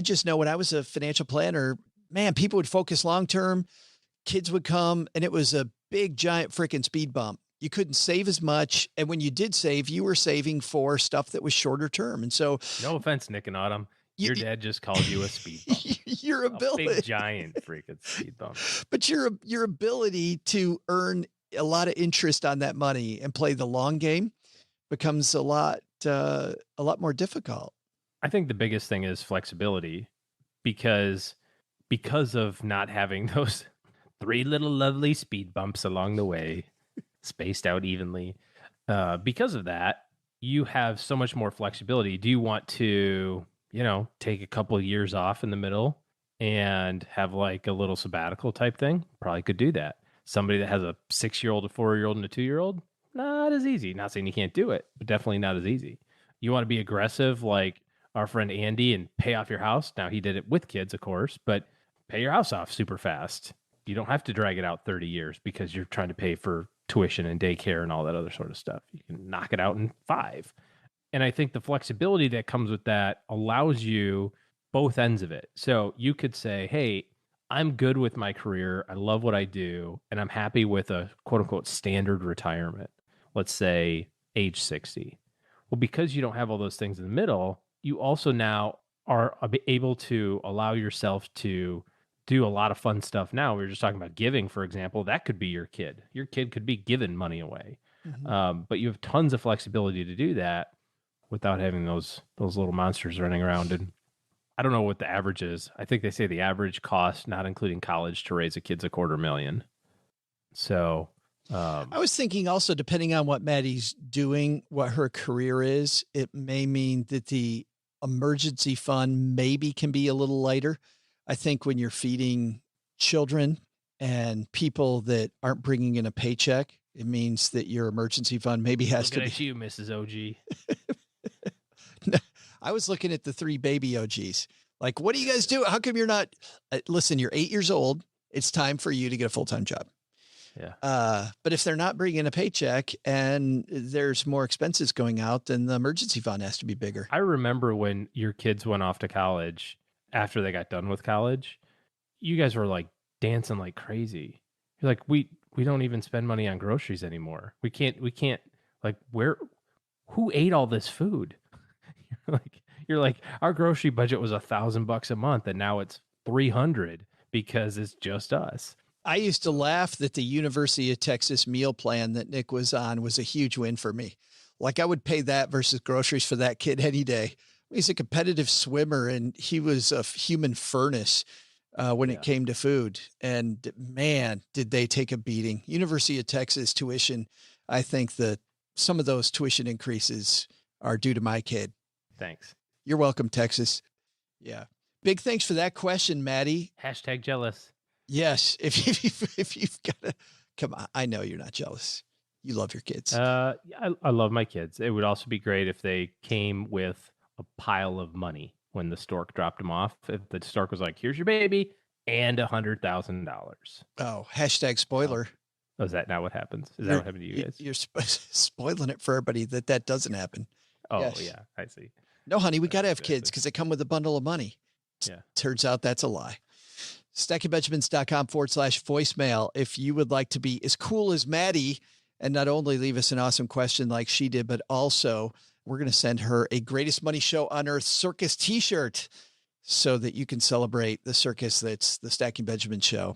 just know when I was a financial planner, man, people would focus long-term, kids would come, and it was a big, giant freaking speed bump. You couldn't save as much. And when you did save, you were saving for stuff that was shorter term. And so, no offense, Nick and Autumn. Your dad just called you a speed bump. Your ability, a big giant freaking speed bump. But your ability to earn a lot of interest on that money and play the long game becomes a lot more difficult. I think the biggest thing is flexibility, because of not having those 3 little lovely speed bumps along the way, spaced out evenly. Because of that, you have so much more flexibility. Do you want to, take a couple of years off in the middle and have like a little sabbatical type thing? Probably could do that. Somebody that has a 6-year-old, a 4-year-old, and a 2-year-old, not as easy. Not saying you can't do it, but definitely not as easy. You want to be aggressive like our friend Andy and pay off your house. Now, he did it with kids, of course, but pay your house off super fast. You don't have to drag it out 30 years because you're trying to pay for tuition and daycare and all that other sort of stuff. You can knock it out in 5. And I think the flexibility that comes with that allows you both ends of it. So you could say, hey, I'm good with my career. I love what I do. And I'm happy with a quote unquote standard retirement. Let's say age 60. Well, because you don't have all those things in the middle, you also now are able to allow yourself to do a lot of fun stuff now. We were just talking about giving, for example. That could be your kid. Your kid could be giving money away. Mm-hmm. But you have tons of flexibility to do that without having those little monsters running around. And I don't know what the average is. I think they say the average cost, not including college, to raise a kid's $250,000. So I was thinking also, depending on what Maddie's doing, what her career is, it may mean that the emergency fund maybe can be a little lighter. I think when you're feeding children and people that aren't bringing in a paycheck, it means that your emergency fund maybe has to be. You, Mrs. OG. I was looking at the 3 baby OGs. Like, what do you guys do? How come you're not? Listen, you're 8 years old. It's time for you to get a full-time job. Yeah. But if they're not bringing a paycheck and there's more expenses going out, then the emergency fund has to be bigger. I remember when your kids went off to college, after they got done with college, you guys were like dancing like crazy. You're like, we don't even spend money on groceries anymore. We can't like, who ate all this food? You're like, our grocery budget was $1,000 a month and now it's 300 because it's just us. I used to laugh that the University of Texas meal plan that Nick was on was a huge win for me. Like, I would pay that versus groceries for that kid any day. He's a competitive swimmer and he was a human furnace. when it came to food. And man, did they take a beating. University of Texas tuition. I think that some of those tuition increases are due to my kid. Thanks. You're welcome, Texas. Yeah. Big thanks for that question, Maddie. Hashtag jealous. Yes. If you've got to come on, I know you're not jealous. You love your kids. I love my kids. It would also be great if they came with a pile of money when the stork dropped them off. If the stork was like, here's your baby and $100,000. Oh, hashtag spoiler. Oh, is that not what happens? Is that what happened to you guys? You're spoiling it for everybody that doesn't happen. Oh, yes. yeah, I see. No, honey, we got to have kids because they come with a bundle of money. Yeah. Turns out that's a lie. StackingBenjamins.com/voicemail. If you would like to be as cool as Maddie and not only leave us an awesome question like she did, but also we're going to send her a Greatest Money Show on Earth circus t-shirt so that you can celebrate the circus that's the Stacking Benjamin Show.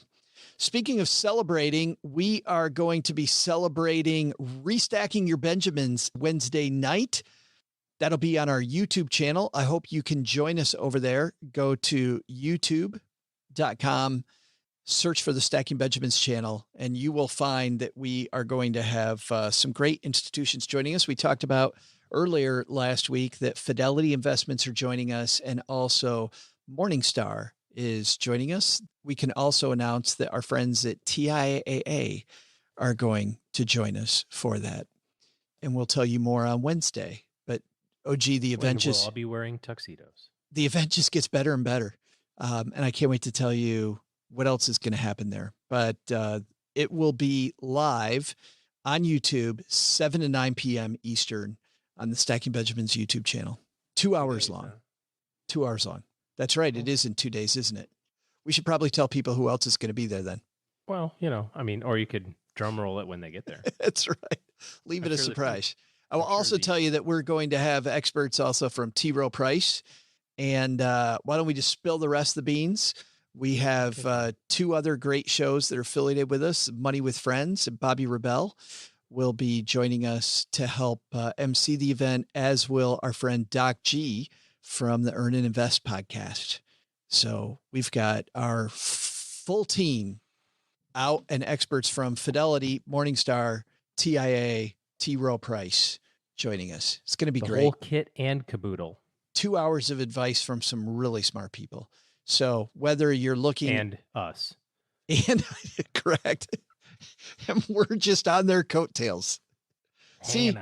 Speaking of celebrating, we are going to be celebrating Restacking Your Benjamins Wednesday night. That'll be on our YouTube channel. I hope you can join us over there. Go to youtube.com, search for the Stacking Benjamins channel, and you will find that we are going to have some great institutions joining us. We talked about earlier last week that Fidelity Investments are joining us, and also Morningstar is joining us. We can also announce that our friends at TIAA are going to join us for that. And we'll tell you more on Wednesday. But OG, the event we'll all be wearing tuxedos. The event just gets better and better. And I can't wait to tell you what else is going to happen there. But it will be live on YouTube, 7 to 9 p.m. Eastern on the Stacking Benjamins YouTube channel. 2 hours long. 2 hours long. That's right. It is in 2 days, isn't it? We should probably tell people who else is going to be there then. Well, or you could drum roll it when they get there. That's right. Leave it a surprise. I will also tell you that we're going to have experts also from T. Rowe Price. And why don't we just spill the rest of the beans? We have 2 other great shows that are affiliated with us. Money with Friends and Bobby Rebell will be joining us to help MC the event, as will our friend Doc G from the Earn and Invest podcast. So we've got our full team out and experts from Fidelity, Morningstar, TIA, T. Rowe Price joining us. It's going to be great. The whole kit and caboodle. 2 hours of advice from some really smart people. So whether you're looking and us and correct, and we're just on their coattails. See,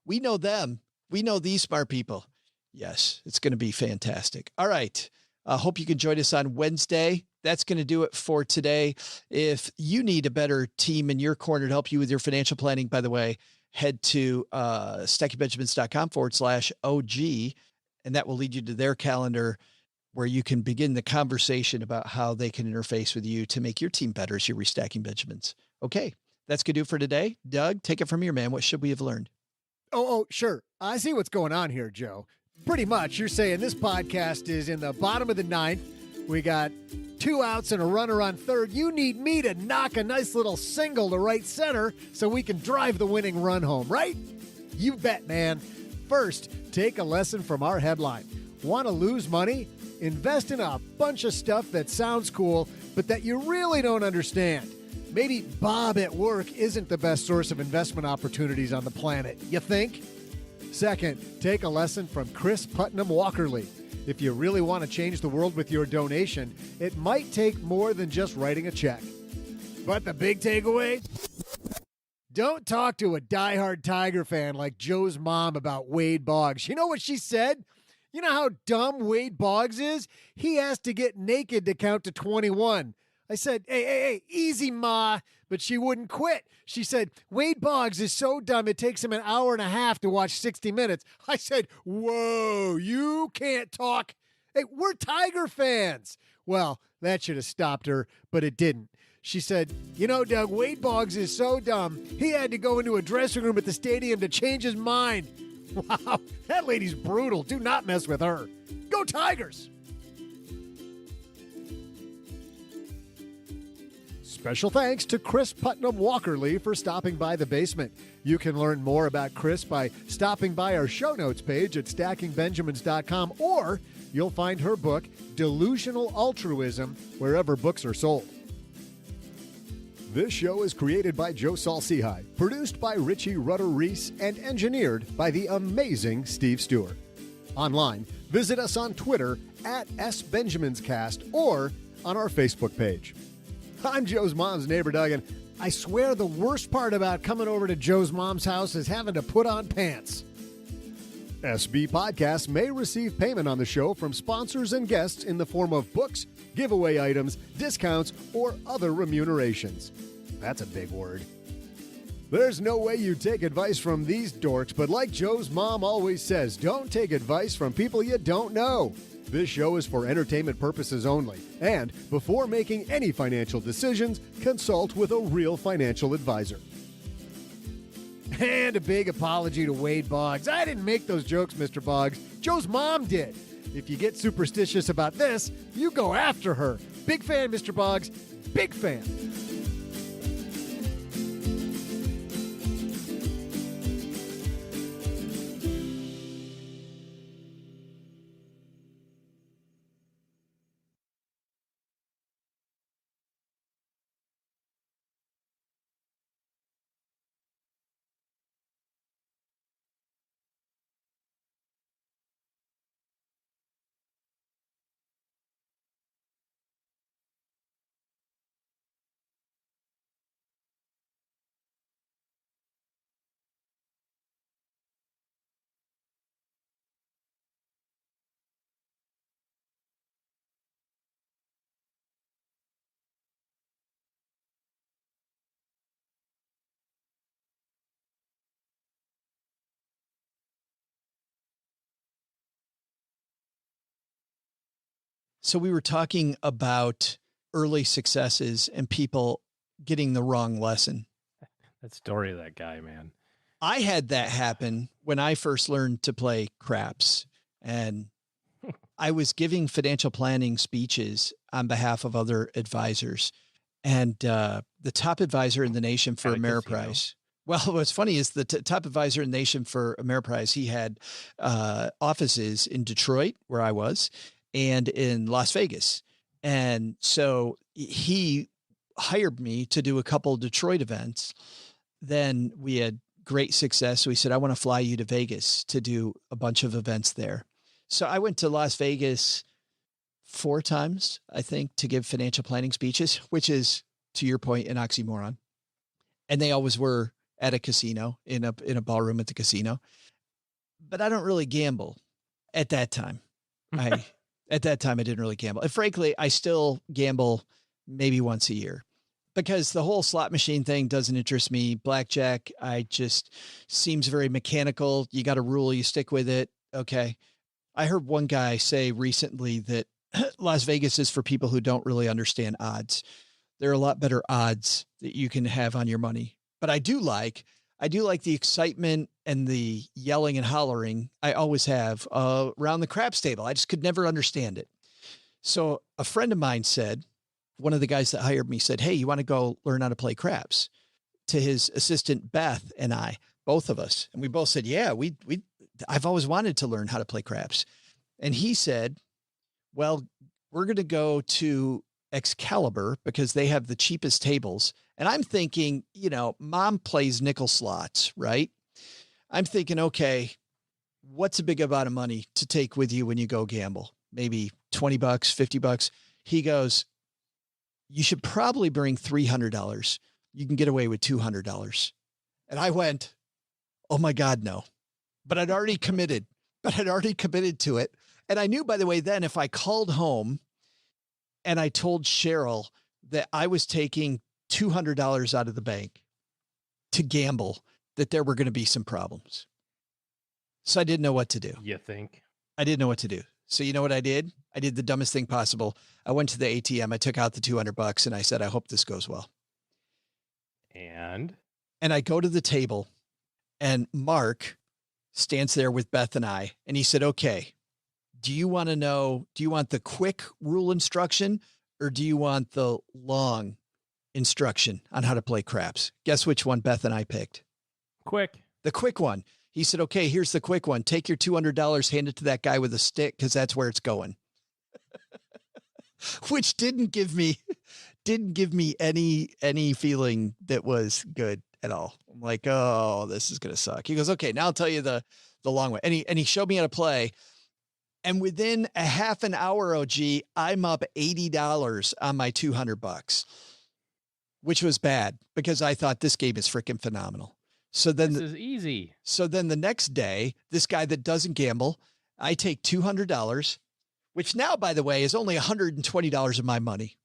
we know them. We know these smart people. Yes, it's going to be fantastic. All right. I hope you can join us on Wednesday. That's going to do it for today. If you need a better team in your corner to help you with your financial planning, by the way, head to stackingbenjamins.com/OG, and that will lead you to their calendar where you can begin the conversation about how they can interface with you to make your team better as you're restacking Benjamins. Okay, that's going to do for today. Doug, take it from here, man. What should we have learned? Oh, sure. I see what's going on here, Joe. Pretty much, you're saying this podcast is in the bottom of the ninth. We got 2 outs and a runner on third. You need me to knock a nice little single to right center so we can drive the winning run home, right? You bet, man. First, take a lesson from our headline. Want to lose money? Invest in a bunch of stuff that sounds cool, but that you really don't understand. Maybe Bob at work isn't the best source of investment opportunities on the planet. You think? Second, take a lesson from Kris Putnam-Walkerly. If you really want to change the world with your donation, it might take more than just writing a check. But the big takeaway? Don't talk to a diehard Tiger fan like Joe's mom about Wade Boggs. You know what she said? You know how dumb Wade Boggs is? He has to get naked to count to 21. I said, hey, easy, Ma. But she wouldn't quit. She said, Wade Boggs is so dumb it takes him an hour and a half to watch 60 Minutes. I said, whoa, you can't talk. Hey, we're Tiger fans. Well, that should have stopped her, but it didn't. She said, you know, Doug, Wade Boggs is so dumb, he had to go into a dressing room at the stadium to change his mind. Wow, that lady's brutal. Do not mess with her. Go Tigers! Special thanks to Kris Putnam-Walkerly for stopping by the basement. You can learn more about Kris by stopping by our show notes page at stackingbenjamins.com or you'll find her book, Delusional Altruism, wherever books are sold. This show is created by Joe Saul-Sehy, produced by Richie Rutter-Reese, and engineered by the amazing Steve Stewart. Online, visit us on Twitter at SBenjaminsCast or on our Facebook page. I'm Joe's mom's neighbor, Doug, and I swear the worst part about coming over to Joe's mom's house is having to put on pants. SB Podcasts may receive payment on the show from sponsors and guests in the form of books, giveaway items, discounts, or other remunerations. That's a big word. There's no way you take advice from these dorks, but like Joe's mom always says, don't take advice from people you don't know. This show is for entertainment purposes only, and before making any financial decisions, consult with a real financial advisor. And a big apology to Wade Boggs. I didn't make those jokes, Mr. Boggs. Joe's mom did. If you get superstitious about this, you go after her. Big fan, Mr. Boggs. Big fan. So we were talking about early successes and people getting the wrong lesson. That story of that guy, man. I had that happen when I first learned to play craps, and I was giving financial planning speeches on behalf of other advisors, and the top advisor in the nation for Ameriprise. Well, what's funny is the top advisor in the nation for Ameriprise, he had offices in Detroit, where I was, and in Las Vegas. And so he hired me to do a couple of Detroit events. Then we had great success. So he said, I want to fly you to Vegas to do a bunch of events there. So I went to Las Vegas 4 times, I think, to give financial planning speeches, which is, to your point, an oxymoron. And they always were at a casino, in a ballroom at the casino. But I don't really gamble at that time. At that time, I didn't really gamble. And frankly, I still gamble maybe once a year because the whole slot machine thing doesn't interest me. Blackjack, I just seems very mechanical. You got a rule, you stick with it. Okay. I heard one guy say recently that Las Vegas is for people who don't really understand odds. There are a lot better odds that you can have on your money. But I do like the excitement and the yelling and hollering I always have around the craps table. I just could never understand it. So a friend of mine said, one of the guys that hired me said, hey, you want to go learn how to play craps? To his assistant, Beth, and I, both of us. And we both said, yeah, I've always wanted to learn how to play craps. And he said, well, we're going to go to Excalibur because they have the cheapest tables. And I'm thinking, mom plays nickel slots, right? I'm thinking, okay, what's a big amount of money to take with you when you go gamble? Maybe $20, $50. He goes, you should probably bring $300. You can get away with $200. And I went, oh my God, no. But I'd already committed to it. And I knew, by the way, then if I called home and I told Cheryl that I was taking $200 out of the bank to gamble, that there were going to be some problems. So I didn't know what to do. You think? I didn't know what to do. So you know what I did? I did the dumbest thing possible. I went to the ATM. I took out the $200 and I said, I hope this goes well. And I go to the table and Mark stands there with Beth and I, and he said, okay, do you want the quick rule instruction or do you want the long instruction on how to play craps? Guess which one Beth and I picked? Quick. The quick one. He said, okay, here's the quick one. Take your $200, hand it to that guy with a stick, because that's where it's going. Which didn't give me any feeling that was good at all. I'm like, oh, this is going to suck. He goes, okay, now I'll tell you the long way. And he showed me how to play. And within a half an hour, OG, I'm up $80 on my $200, which was bad because I thought this game is freaking phenomenal. So then this is easy. So then the next day, this guy that doesn't gamble, I take $200, which now, by the way, is only $120 of my money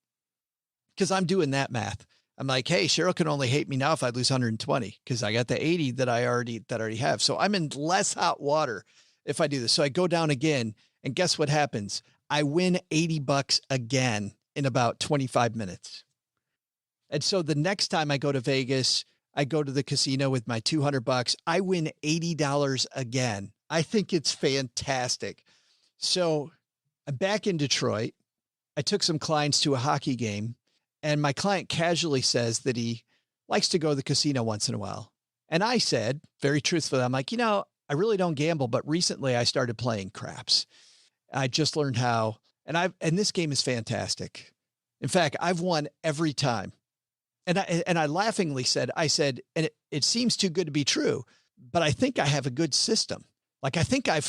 because I'm doing that math. I'm like, hey, Cheryl can only hate me now if I lose 120 because I got the 80 that I already have. So I'm in less hot water if I do this. So I go down again, and guess what happens? I win $80 again in about 25 minutes. And so the next time I go to Vegas, I go to the casino with my $200. I win $80 again. I think it's fantastic. So I'm back in Detroit. I took some clients to a hockey game, and my client casually says that he likes to go to the casino once in a while. And I said, very truthfully, I'm like, I really don't gamble, but recently I started playing craps. I just learned how, and this game is fantastic. In fact, I've won every time. And I laughingly said, and it seems too good to be true, but I think I have a good system. Like I think I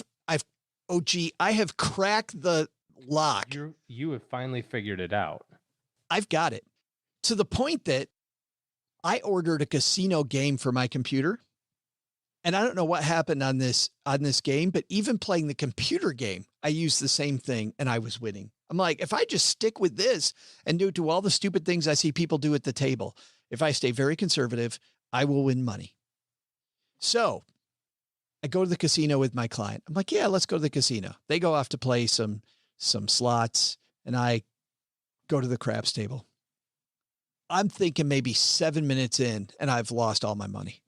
have cracked the lock. You have finally figured it out. I've got it to the point that I ordered a casino game for my computer. And I don't know what happened on this game, but even playing the computer game, I used the same thing and I was winning. I'm like, if I just stick with this and do all the stupid things I see people do at the table, if I stay very conservative, I will win money. So I go to the casino with my client. I'm like, yeah, let's go to the casino. They go off to play some slots, and I go to the craps table. I'm thinking maybe 7 minutes in, and I've lost all my money.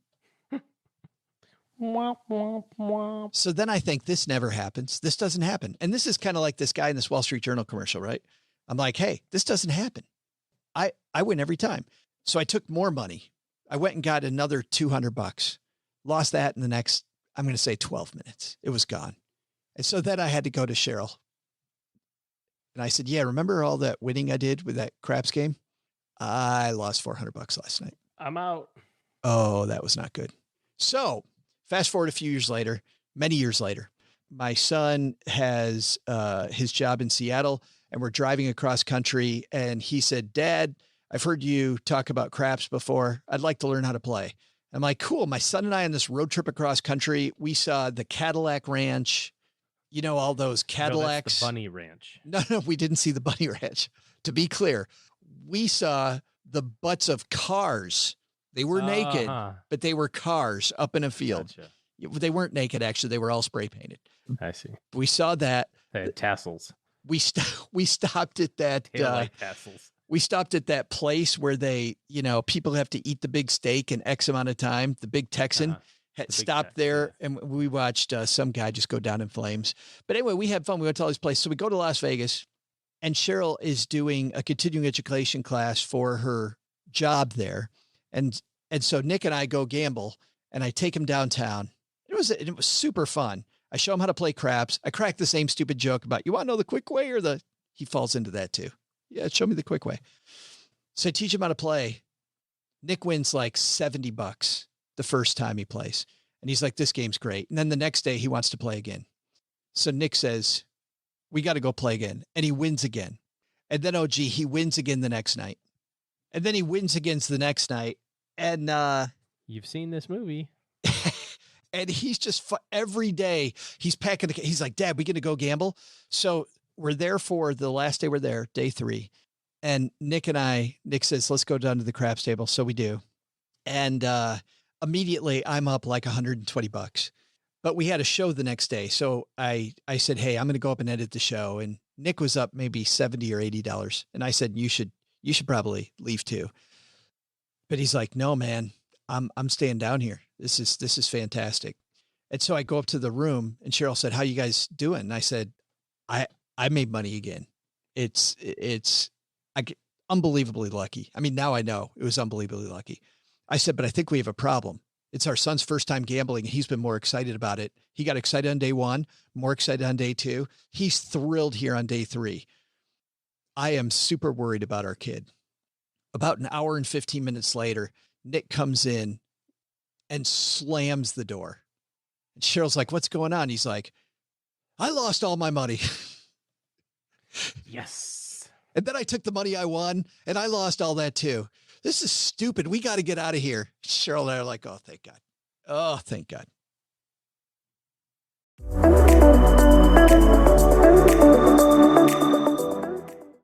So then I think this never happens. This doesn't happen. And this is kind of like this guy in this Wall Street Journal commercial, right? I'm like, hey, this doesn't happen. I win every time. So I took more money. I went and got another $200, lost that in the next, I'm going to say 12 minutes. It was gone. And so then I had to go to Cheryl. And I said, yeah, remember all that winning I did with that craps game? I lost $400 last night. I'm out. Oh, that was not good. So fast forward a few years later, many years later, my son has his job in Seattle, and we're driving across country. And he said, Dad, I've heard you talk about craps before. I'd like to learn how to play. I'm like, cool. My son and I on this road trip across country, we saw the Cadillac Ranch, all those Cadillacs. No, that's the Bunny Ranch. No, we didn't see the Bunny Ranch. To be clear, we saw the butts of cars. They were naked, but they were cars up in a field. Gotcha. They weren't naked, actually. They were all spray painted. I see. We saw that. They had tassels. We stopped at that. Tassels. We stopped at that place where they, people have to eat the big steak in X amount of time. The Big Texan stopped there, and we watched some guy just go down in flames. But anyway, we had fun. We went to all these places. So we go to Las Vegas, and Cheryl is doing a continuing education class for her job there. And so Nick and I go gamble, and I take him downtown. It was super fun. I show him how to play craps. I crack the same stupid joke about, you want to know the quick way or he falls into that too. Yeah, show me the quick way. So I teach him how to play. Nick wins like $70 the first time he plays. And he's like, this game's great. And then the next day he wants to play again. So Nick says, we got to go play again. And he wins again. And then, he wins again the next night. And then he wins against the next night. And you've seen this movie. And he's just every day he's packing he's like, Dad, we going to go gamble. So we're there for the last day we're there, day 3. And Nick says, let's go down to the craps table. So we do. And immediately I'm up like $120, but we had a show the next day. So I said, hey, I'm going to go up and edit the show. And Nick was up maybe $70 or $80. And I said, you should probably leave too. But he's like, no, man, I'm staying down here. This is fantastic. And so I go up to the room, and Cheryl said, how you guys doing? And I said, I made money again. I get unbelievably lucky. I mean, now I know it was unbelievably lucky. I said, but I think we have a problem. It's our son's first time gambling. He's been more excited about it. He got excited on day 1, more excited on day 2. He's thrilled here on day 3. I am super worried about our kid. About an hour and 15 minutes later, Nick comes in and slams the door. And Cheryl's like, what's going on? He's like, I lost all my money. Yes. And then I took the money I won and I lost all that too. This is stupid. We got to get out of here. Cheryl and I are like, oh, thank God. Oh, thank God.